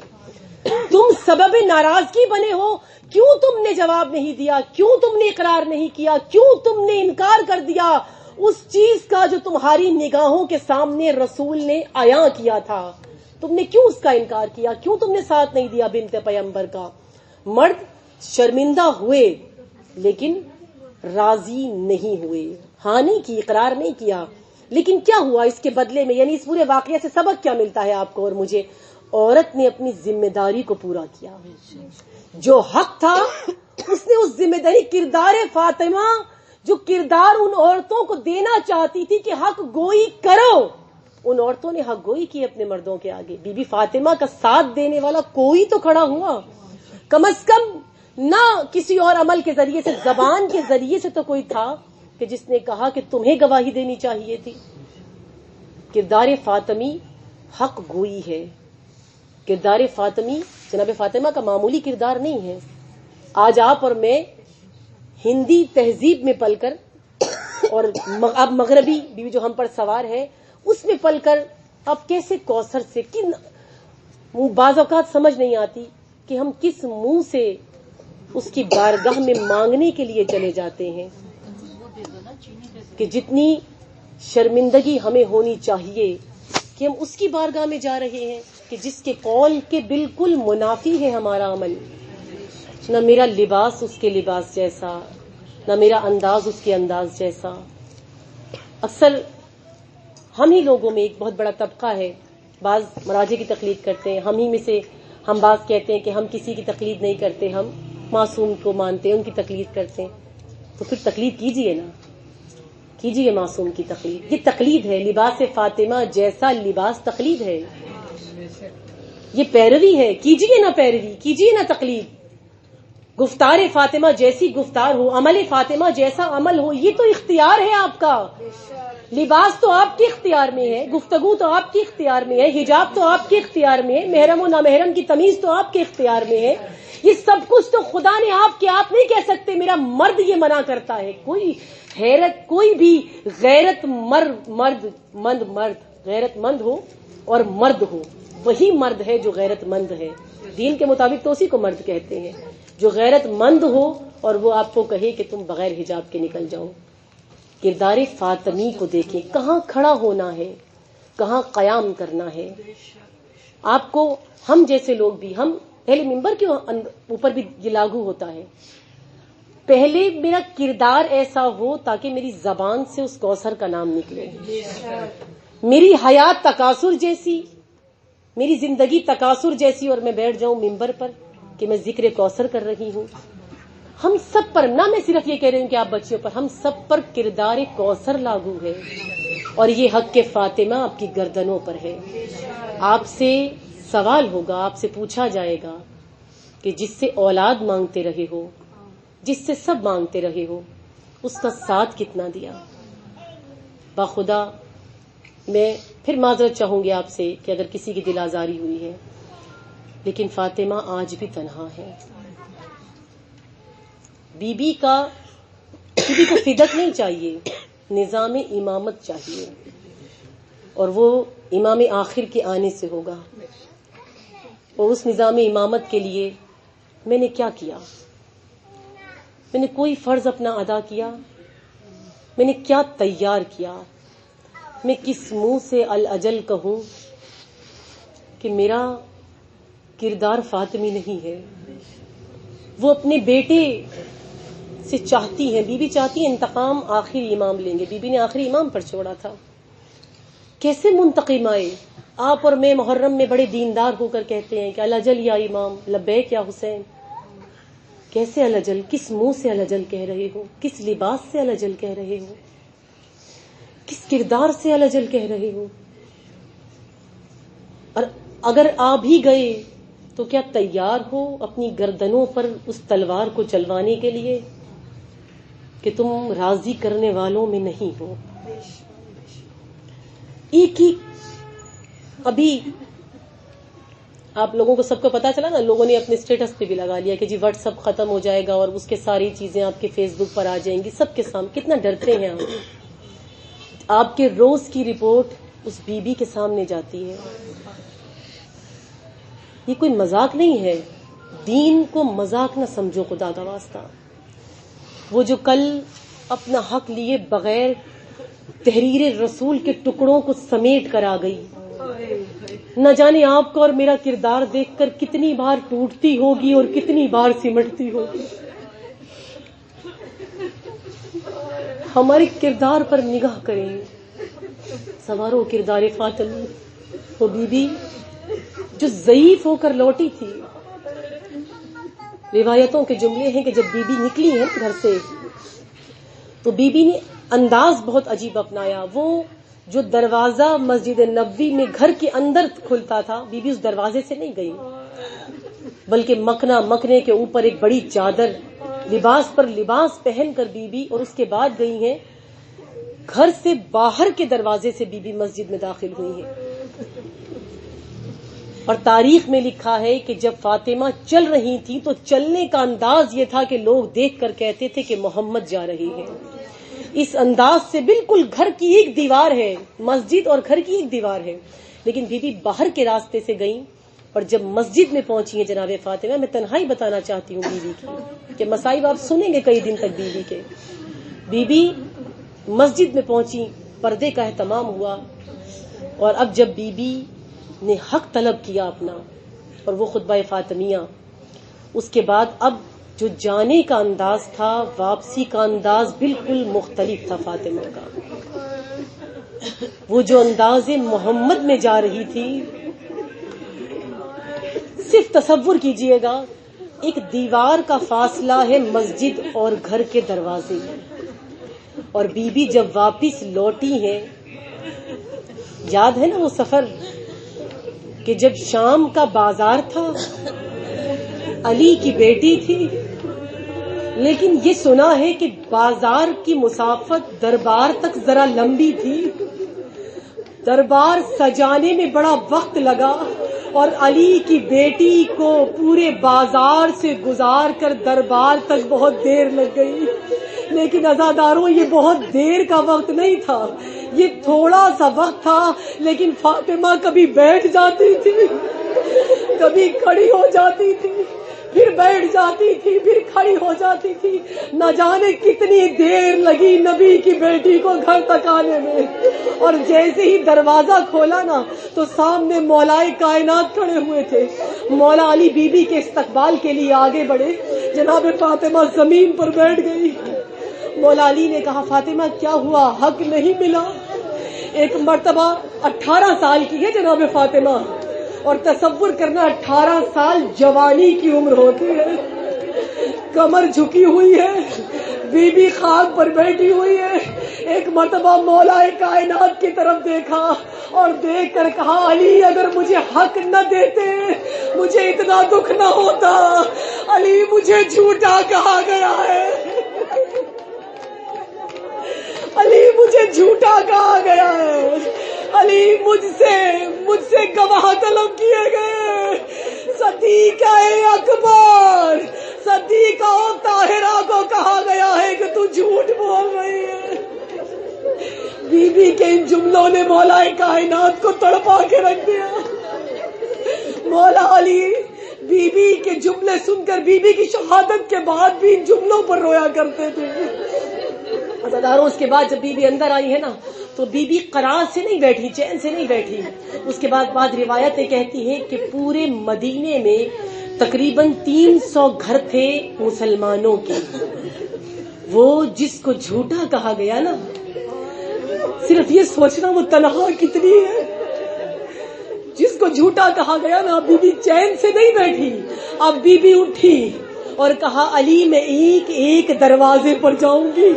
تم سبب ناراضگی بنے ہو. کیوں تم نے جواب نہیں دیا؟ کیوں تم نے اقرار نہیں کیا؟ کیوں تم نے انکار کر دیا اس چیز کا جو تمہاری نگاہوں کے سامنے رسول نے عیاں کیا تھا؟ تم نے کیوں اس کا انکار کیا؟ کیوں تم نے ساتھ نہیں دیا بنت پیغمبر کا؟ مرد شرمندہ ہوئے لیکن راضی نہیں ہوئے. ہاں نہیں کی، اقرار نہیں کیا، لیکن کیا ہوا اس کے بدلے میں؟ یعنی اس پورے واقعے سے سبق کیا ملتا ہے آپ کو اور مجھے؟ عورت نے اپنی ذمہ داری کو پورا کیا. جو حق تھا اس نے اس ذمہ داری، کردار فاطمہ جو کردار ان عورتوں کو دینا چاہتی تھی کہ حق گوئی کرو، ان عورتوں نے حق گوئی کی اپنے مردوں کے آگے. بی بی فاطمہ کا ساتھ دینے والا کوئی تو کھڑا ہوا، کم از کم نہ کسی اور عمل کے ذریعے سے، زبان کے ذریعے سے تو کوئی تھا کہ جس نے کہا کہ تمہیں گواہی دینی چاہیے تھی. کردار فاطمی حق گوئی ہے. کردار فاطمی جناب فاطمہ کا معمولی کردار نہیں ہے. آج آپ اور میں ہندی تہذیب میں پل کر اور اب مغربی بھی جو ہم پر سوار ہے اس میں پل کر اب کیسے کوثر سے کن بعض اوقات سمجھ نہیں آتی کہ ہم کس منہ سے اس کی بارگاہ میں مانگنے کے لیے چلے جاتے ہیں کہ جتنی شرمندگی ہمیں ہونی چاہیے کہ ہم اس کی بارگاہ میں جا رہے ہیں کہ جس کے قول کے بالکل منافی ہے ہمارا عمل. نہ میرا لباس اس کے لباس جیسا، نہ میرا انداز اس کے انداز جیسا. اکثر ہم ہی لوگوں میں ایک بہت بڑا طبقہ ہے، بعض مراجع کی تقلید کرتے ہیں، ہم ہی میں سے ہم بعض کہتے ہیں کہ ہم کسی کی تقلید نہیں کرتے، ہم معصوم کو مانتے ہیں، ان کی تقلید کرتے ہیں. تو پھر تقلید کیجئے نا، کیجئے معصوم کی تقلید. یہ تقلید ہے، لباس فاطمہ جیسا لباس تقلید ہے، یہ پیروی ہے. کیجئے نا پیروی، کیجئے نا تقلید. گفتار فاطمہ جیسی گفتار ہو، عمل فاطمہ جیسا عمل ہو، یہ تو اختیار ہے آپ کا. لباس تو آپ کے اختیار میں ہے، گفتگو تو آپ کے اختیار میں ہے، حجاب تو آپ کے اختیار میں ہے، محرم و نامحرم کی تمیز تو آپ کے اختیار میں ہے. یہ سب کچھ تو خدا نے آپ نہیں کہہ سکتے میرا مرد یہ منع کرتا ہے. کوئی بھی غیرت غیرت مند ہو اور مرد ہو، وہی مرد ہے جو غیرت مند ہے. دین کے مطابق تو اسی کو مرد کہتے ہیں جو غیرت مند ہو اور وہ آپ کو کہے کہ تم بغیر حجاب کے نکل جاؤ. کردار فاطمی کو دیکھیں، کہاں کھڑا ہونا ہے، کہاں قیام کرنا ہے. آپ کو ہم جیسے لوگ بھی، ہم پہلے ممبر کے اوپر بھی یہ لاگو ہوتا ہے، پہلے میرا کردار ایسا ہو تاکہ میری زبان سے اس کوثر کا نام نکلے، میری حیات تکاثر جیسی، میری زندگی تکاثر جیسی، اور میں بیٹھ جاؤں ممبر پر کہ میں ذکر کوثر کر رہی ہوں. ہم سب پر، نہ میں صرف یہ کہہ رہی ہوں کہ آپ بچیوں پر، ہم سب پر کردار کوثر لاگو ہے. اور یہ حق کے فاطمہ آپ کی گردنوں پر ہے. آپ سے سوال ہوگا، آپ سے پوچھا جائے گا کہ جس سے اولاد مانگتے رہے ہو، جس سے سب مانگتے رہے ہو، اس کا ساتھ کتنا دیا. باخدا میں پھر معذرت چاہوں گی آپ سے کہ اگر کسی کی دل آزاری ہوئی ہے، لیکن فاطمہ آج بھی تنہا ہے. بی بی کو فدق نہیں چاہیے، نظام امامت چاہیے، اور وہ امام آخر کے آنے سے ہوگا. اور اس نظام امامت کے لیے میں نے کیا کیا؟ میں نے کوئی فرض اپنا ادا کیا؟ میں نے کیا تیار کیا؟ میں کس منہ سے الاجل کہوں کہ میرا کردار فاطمی نہیں ہے؟ وہ اپنے بیٹے سے چاہتی ہیں، بی بی چاہتی ہے انتقام آخری امام لیں گے. بی بی نے آخری امام پر چھوڑا تھا. کیسے منتقم آئے؟ آپ اور میں محرم میں بڑے دیندار ہو کر کہتے ہیں کہ الاجل یا امام، لبیک یا حسین. کیسے الاجل؟ کس منہ سے الاجل کہہ رہے ہو؟ کس لباس سے الاجل کہہ رہے ہو؟ کس کردار سے الاجل کہہ رہے ہو؟ اور اگر آ بھی گئے تو کیا تیار ہو اپنی گردنوں پر اس تلوار کو چلوانے کے لیے کہ تم راضی کرنے والوں میں نہیں ہو؟ ایک ہی ابھی آپ لوگوں کو سب کو پتا چلا نا، لوگوں نے اپنے اسٹیٹس پہ بھی لگا لیا کہ جی واٹس ایپ ختم ہو جائے گا اور اس کے ساری چیزیں آپ کے فیس بک پر آ جائیں گی سب کے سامنے. کتنا ڈرتے ہیں آپ کے روز کی رپورٹ اس بی بی کے سامنے جاتی ہے. یہ کوئی مذاق نہیں ہے. دین کو مذاق نہ سمجھو خدا کا واسطہ. وہ جو کل اپنا حق لیے بغیر تحریر رسول کے ٹکڑوں کو سمیٹ کر آ گئی، نہ جانے آپ کو اور میرا کردار دیکھ کر کتنی بار ٹوٹتی ہوگی اور کتنی بار سمٹتی ہوگی. ہمارے کردار پر نگاہ کریں. سوارو کردار فاطمی، وہ بی بی جو ضعیف ہو کر لوٹی تھی. روایتوں کے جملے ہیں کہ جب بی بی نکلی ہے گھر سے تو بی بی نے انداز بہت عجیب اپنایا. وہ جو دروازہ مسجد نبوی میں گھر کے اندر کھلتا تھا، بی بی اس دروازے سے نہیں گئی، بلکہ مکنے کے اوپر ایک بڑی چادر، لباس پر لباس پہن کر بی بی، اور اس کے بعد گئی ہیں گھر سے باہر کے دروازے سے بی بی مسجد میں داخل ہوئی ہیں. اور تاریخ میں لکھا ہے کہ جب فاطمہ چل رہی تھی تو چلنے کا انداز یہ تھا کہ لوگ دیکھ کر کہتے تھے کہ محمد جا رہی ہے. اس انداز سے بالکل گھر کی ایک دیوار ہے، مسجد اور گھر کی ایک دیوار ہے، لیکن بی بی باہر کے راستے سے گئیں. اور جب مسجد میں پہنچی ہیں جناب فاطمہ، میں تنہائی بتانا چاہتی ہوں بیوی کی کہ مسائب آپ سنیں گے کئی دن تک بیوی کے. بیوی مسجد میں پہنچی، پردے کا اہتمام ہوا، اور اب جب بیوی نے حق طلب کیا اپنا اور وہ خطبہ فاطمیہ، اس کے بعد اب جو جانے کا انداز تھا، واپسی کا انداز بالکل مختلف تھا فاطمہ کا. وہ جو انداز محمد میں جا رہی تھی، صرف تصور کیجئے گا، ایک دیوار کا فاصلہ ہے مسجد اور گھر کے دروازے، اور بی بی جب واپس لوٹی ہیں، یاد ہے نا وہ سفر کہ جب شام کا بازار تھا، علی کی بیٹی تھی، لیکن یہ سنا ہے کہ بازار کی مسافت دربار تک ذرا لمبی تھی، دربار سجانے میں بڑا وقت لگا، اور علی کی بیٹی کو پورے بازار سے گزار کر دربار تک بہت دیر لگ گئی. لیکن عزاداروں، یہ بہت دیر کا وقت نہیں تھا، یہ تھوڑا سا وقت تھا، لیکن فاطمہ کبھی بیٹھ جاتی تھی، کبھی کھڑی ہو جاتی تھی، پھر بیٹھ جاتی تھی، پھر کھڑی ہو جاتی تھی. نہ جانے کتنی دیر لگی نبی کی بیٹی کو گھر تک آنے میں. اور جیسے ہی دروازہ کھولا نا تو سامنے مولائے کائنات کھڑے ہوئے تھے. مولا علی بی بی کے استقبال کے لیے آگے بڑھے. جناب فاطمہ زمین پر بیٹھ گئی. مولا علی نے کہا، فاطمہ کیا ہوا، حق نہیں ملا؟ ایک مرتبہ 18 سال کی ہے جناب فاطمہ، اور تصور کرنا 18 سال جوانی کی عمر ہوتی ہے. کمر جھکی ہوئی ہے، بی بی خاک پر بیٹھی ہوئی ہے. ایک مرتبہ مولا کائنات کی طرف دیکھا اور دیکھ کر کہا، علی اگر مجھے حق نہ دیتے مجھے اتنا دکھ نہ ہوتا. علی مجھے جھوٹا کہا گیا ہے، علی مجھے جھوٹا کہا گیا ہے، علی مجھ سے گواہ طلب کیے گئے. صدیقہ اکبر، صدیقہ طاہرہ کو کہا گیا ہے کہ تو جھوٹ بول رہی ہے. بی بی کے ان جملوں نے مولا کائنات کو تڑپا کے رکھ دیا. مولا علی بی بی کے جملے سن کر بی بی کی شہادت کے بعد بھی ان جملوں پر رویا کرتے تھے. عزاداروں، اس کے بعد جب بی بی اندر آئی ہے نا تو بی بی قرار سے نہیں بیٹھی، چین سے نہیں بیٹھی. اس کے بعد روایتیں کہتی ہیں کہ پورے مدینے میں تقریباً 300 گھر تھے مسلمانوں کے. وہ جس کو جھوٹا کہا گیا نا، صرف یہ سوچنا وہ تنہا کتنی ہے. جس کو جھوٹا کہا گیا نا، بی بی چین سے نہیں بیٹھی. اب بی بی اٹھی اور کہا، علی میں ایک ایک دروازے پر جاؤں گی،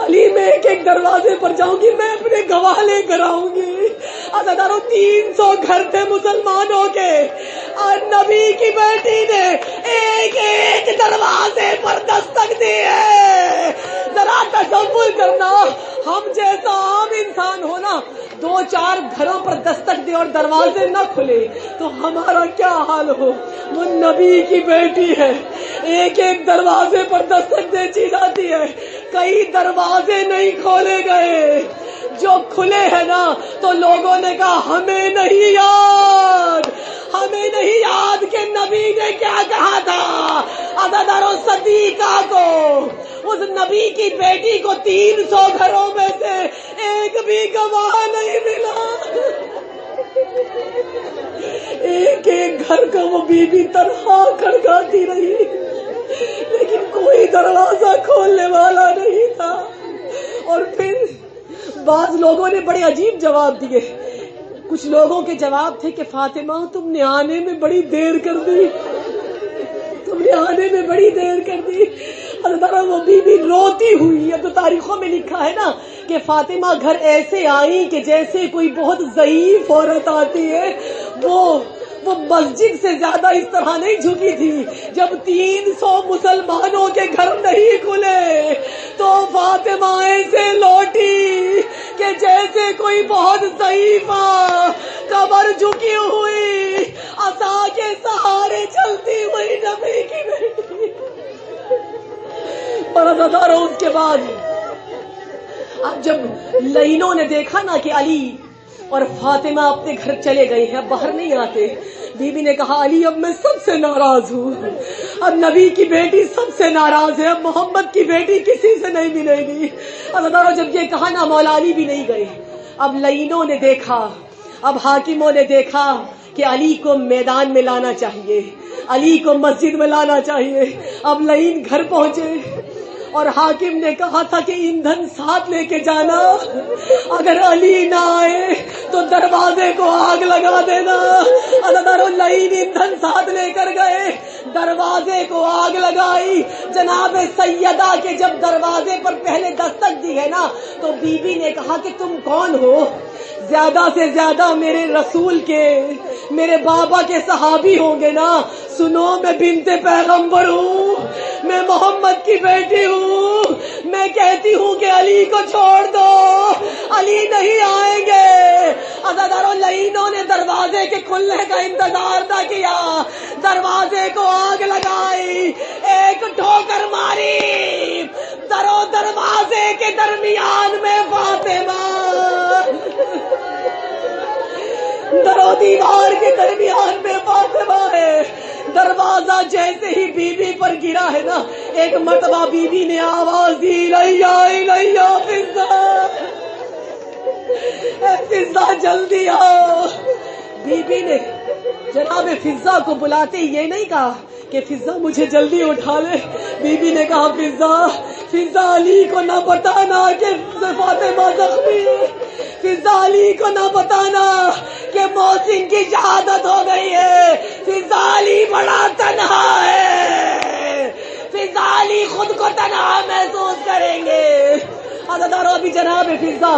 علی میں ایک ایک دروازے پر جاؤں گی، میں اپنے گواہ لے کر آؤں گی. عزاداروں، 300 گھر تھے مسلمانوں کے، اور نبی کی بیٹی نے ایک ایک دروازے پر دستک دی ہے. ذرا تصور کرنا، ہم جیسا عام انسان ہونا 2-4 گھروں پر دستک دے اور دروازے نہ کھلے تو ہمارا کیا حال ہو. وہ نبی کی بیٹی ہے، ایک ایک دروازے پر دستک دے جاتی ہے. کئی دروازے نہیں کھولے گئے، جو کھلے ہیں نا تو لوگوں نے کہا، ہمیں نہیں یاد، ہمیں نہیں یاد کہ نبی نے کیا کہا تھا. عزاداروں، صدیقہ کو، اس نبی کی بیٹی کو 300 گھروں میں سے ایک بھی گواہ نہیں ملا. ایک ایک گھر کو وہ بی بی تنہا کھڑکاتی رہی، لیکن کوئی دروازہ کھولنے والا نہیں تھا. اور پھر بعض لوگوں نے بڑے عجیب جواب دیے. کچھ لوگوں کے جواب تھے کہ فاطمہ تم نے آنے میں بڑی دیر کر دی, تم نے آنے میں بڑی دیر کر دی. اللہ وہ بی بی روتی ہوئی. اب تو تاریخوں میں لکھا ہے نا کہ فاطمہ گھر ایسے آئی کہ جیسے کوئی بہت ضعیف عورت آتی ہے. وہ مسجد سے زیادہ اس طرح نہیں جھکی تھی. جب 300 مسلمانوں کے گھر نہیں کھلے تو فاطمہ ایسے لوٹی کہ جیسے کوئی بہت ضعیفہ کمر جھکی ہوئی عصا کے سہارے چلتی ہوئی نبی کی بیٹی. برادروں اس کے بعد اب جب لائنوں نے دیکھا نا کہ علی اور فاطمہ اپنے گھر چلے گئے ہیں, باہر نہیں آتے, بی بی نے کہا علی اب میں سب سے ناراض ہوں, اب نبی کی بیٹی سب سے ناراض ہے, اب محمد کی بیٹی کسی سے نہیں ملے گی. اللہ جب یہ کہا نا مولا علی بھی نہیں گئے. اب لائنوں نے دیکھا, اب حاکموں نے دیکھا کہ علی کو میدان میں لانا چاہیے, علی کو مسجد میں لانا چاہیے. اب لائن گھر پہنچے اور حاکم نے کہا تھا کہ ایندھن ساتھ لے کے جانا, اگر علی نہ آئے تو دروازے کو آگ لگا دینا. اللہ لائن ایندھن ساتھ لے کر گئے, دروازے کو آگ لگائی. جناب سیدہ کے جب دروازے پر پہلے دستک دی ہے نا تو بی بی نے کہا کہ تم کون ہو؟ زیادہ سے زیادہ میرے رسول کے, میرے بابا کے صحابی ہوں گے نا. سنو میں بنت پیغمبر ہوں, میں محمد کی بیٹی ہوں. میں کہتی ہوں کہ علی کو چھوڑ دو, علی نہیں آئیں گے. عزاداروں لائنوں نے دروازے کے کھلنے کا انتظار نہ کیا, دروازے کو آگ لگائی, ایک ٹھوکر ماری, دروازے کے درمیان میں فاطمہ, درو دیوار کے درمیان میں فاطمہ ہے. دروازہ جیسے ہی بی بی پر گرا ہے نا, ایک مرتبہ بی بی نے آواز دی, لیا لیا فضا, فضا جلدی آؤ. بی بی نے جناب فضا کو بلاتے یہ نہیں کہا کہ فضا مجھے جلدی اٹھا لے. بی بی نے کہا فضا علی کو نہ بتانا کہ فاطمہ زخمی ہے, فضا علی کو نہ بتانا کہ محسن کی شہادت ہو گئی ہے, فضا علی بڑا تنہا ہے, فضا علی خود کو تنہا محسوس کریں گے. عزاداروں ابھی جناب فضا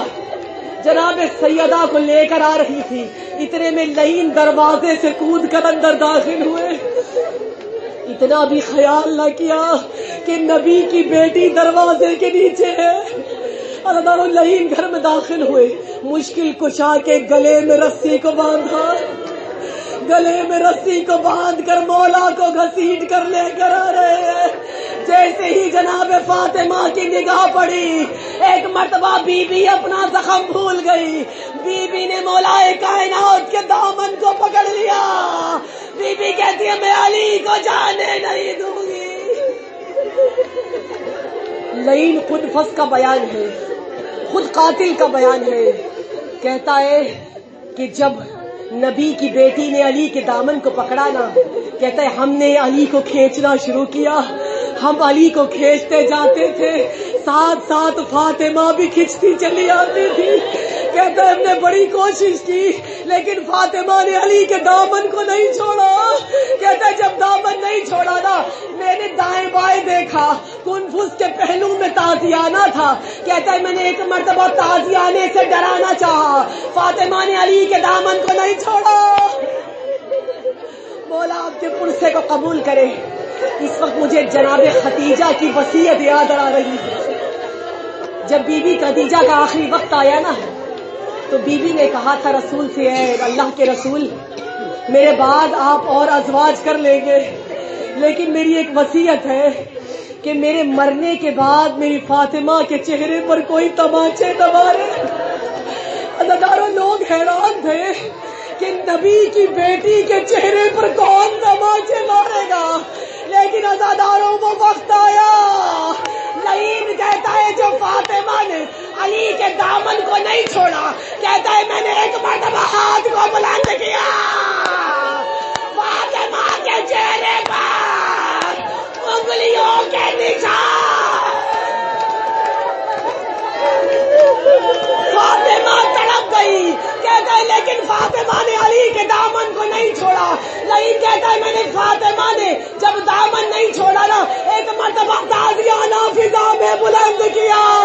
جناب سیدہ کو لے کر آ رہی تھی, اتنے میں لائن دروازے سے کود کر اندر داخل ہوئے. اتنا بھی خیال نہ کیا کہ نبی کی بیٹی دروازے کے نیچے ہے. اللہ لائن گھر میں داخل ہوئے, مشکل کشا کے گلے میں رسی کو باندھا, گلے میں رسی کو باندھ کر مولا کو گھسیٹ کر لے کر آ رہے ہیں. جیسے ہی جناب فاطمہ کی نگاہ پڑی, ایک مرتبہ بی بی اپنا زخم بھول گئی. بی بی نے مولا کائنات کے دامن کو پکڑ لیا. بی بی کہتی ہے میں علی کو جانے نہیں دوں گی. لعین خود فس کا بیان ہے, خود قاتل کا بیان ہے. کہتا ہے کہ جب نبی کی بیٹی نے علی کے دامن کو پکڑا نا, کہتا ہے ہم نے علی کو کھینچنا شروع کیا, ہم علی کو کھینچتے جاتے تھے, ساتھ ساتھ فاطمہ بھی کھینچتی چلی آتی تھی. کہتا ہے ہم نے بڑی کوشش کی لیکن فاطمہ نے علی کے دامن کو نہیں چھوڑا. کہتا ہے جب دامن نہیں چھوڑا نا, میں نے دائیں بائیں دیکھا, کنفس کے پہلو میں تازیانہ تھا. کہتا ہے میں نے ایک مرتبہ تازیانے سے ڈرانا چاہا, فاطمہ نے علی کے دامن کو نہیں چھوڑا. مولا آپ کے پرسے کو قبول کرے. اس وقت مجھے جناب خدیجہ کی وصیت یاد آ رہی ہے. جب بی بی خدیجہ کا آخری وقت آیا نا تو بی بی نے کہا تھا رسول سے, اے اللہ کے رسول میرے بعد آپ اور ازواج کر لیں گے, لیکن میری ایک وصیت ہے کہ میرے مرنے کے بعد میری فاطمہ کے چہرے پر کوئی تماچے نہ مارے. ہزاروں لوگ حیران تھے کہ نبی کی بیٹی کے چہرے پر کون تماچے مارے گا, لیکن عزاداروں وہ وقت آیا. لعین کہتا ہے جو فاطمہ نے علی کے دامن کو نہیں چھوڑا, کہتا ہے میں نے ایک مرتبہ ہاتھ کو بلند کیا, فاطمہ کے چہرے پر انگلیوں کے نشان, لیکن فاطمہ نے علی کے دامن کو نہیں چھوڑا. لئیم کہتا ہے میں نے فاطمہ نے جب دامن نہیں چھوڑا نا، ایک مرتبہ تازیانہ فضا میں بلند کیا.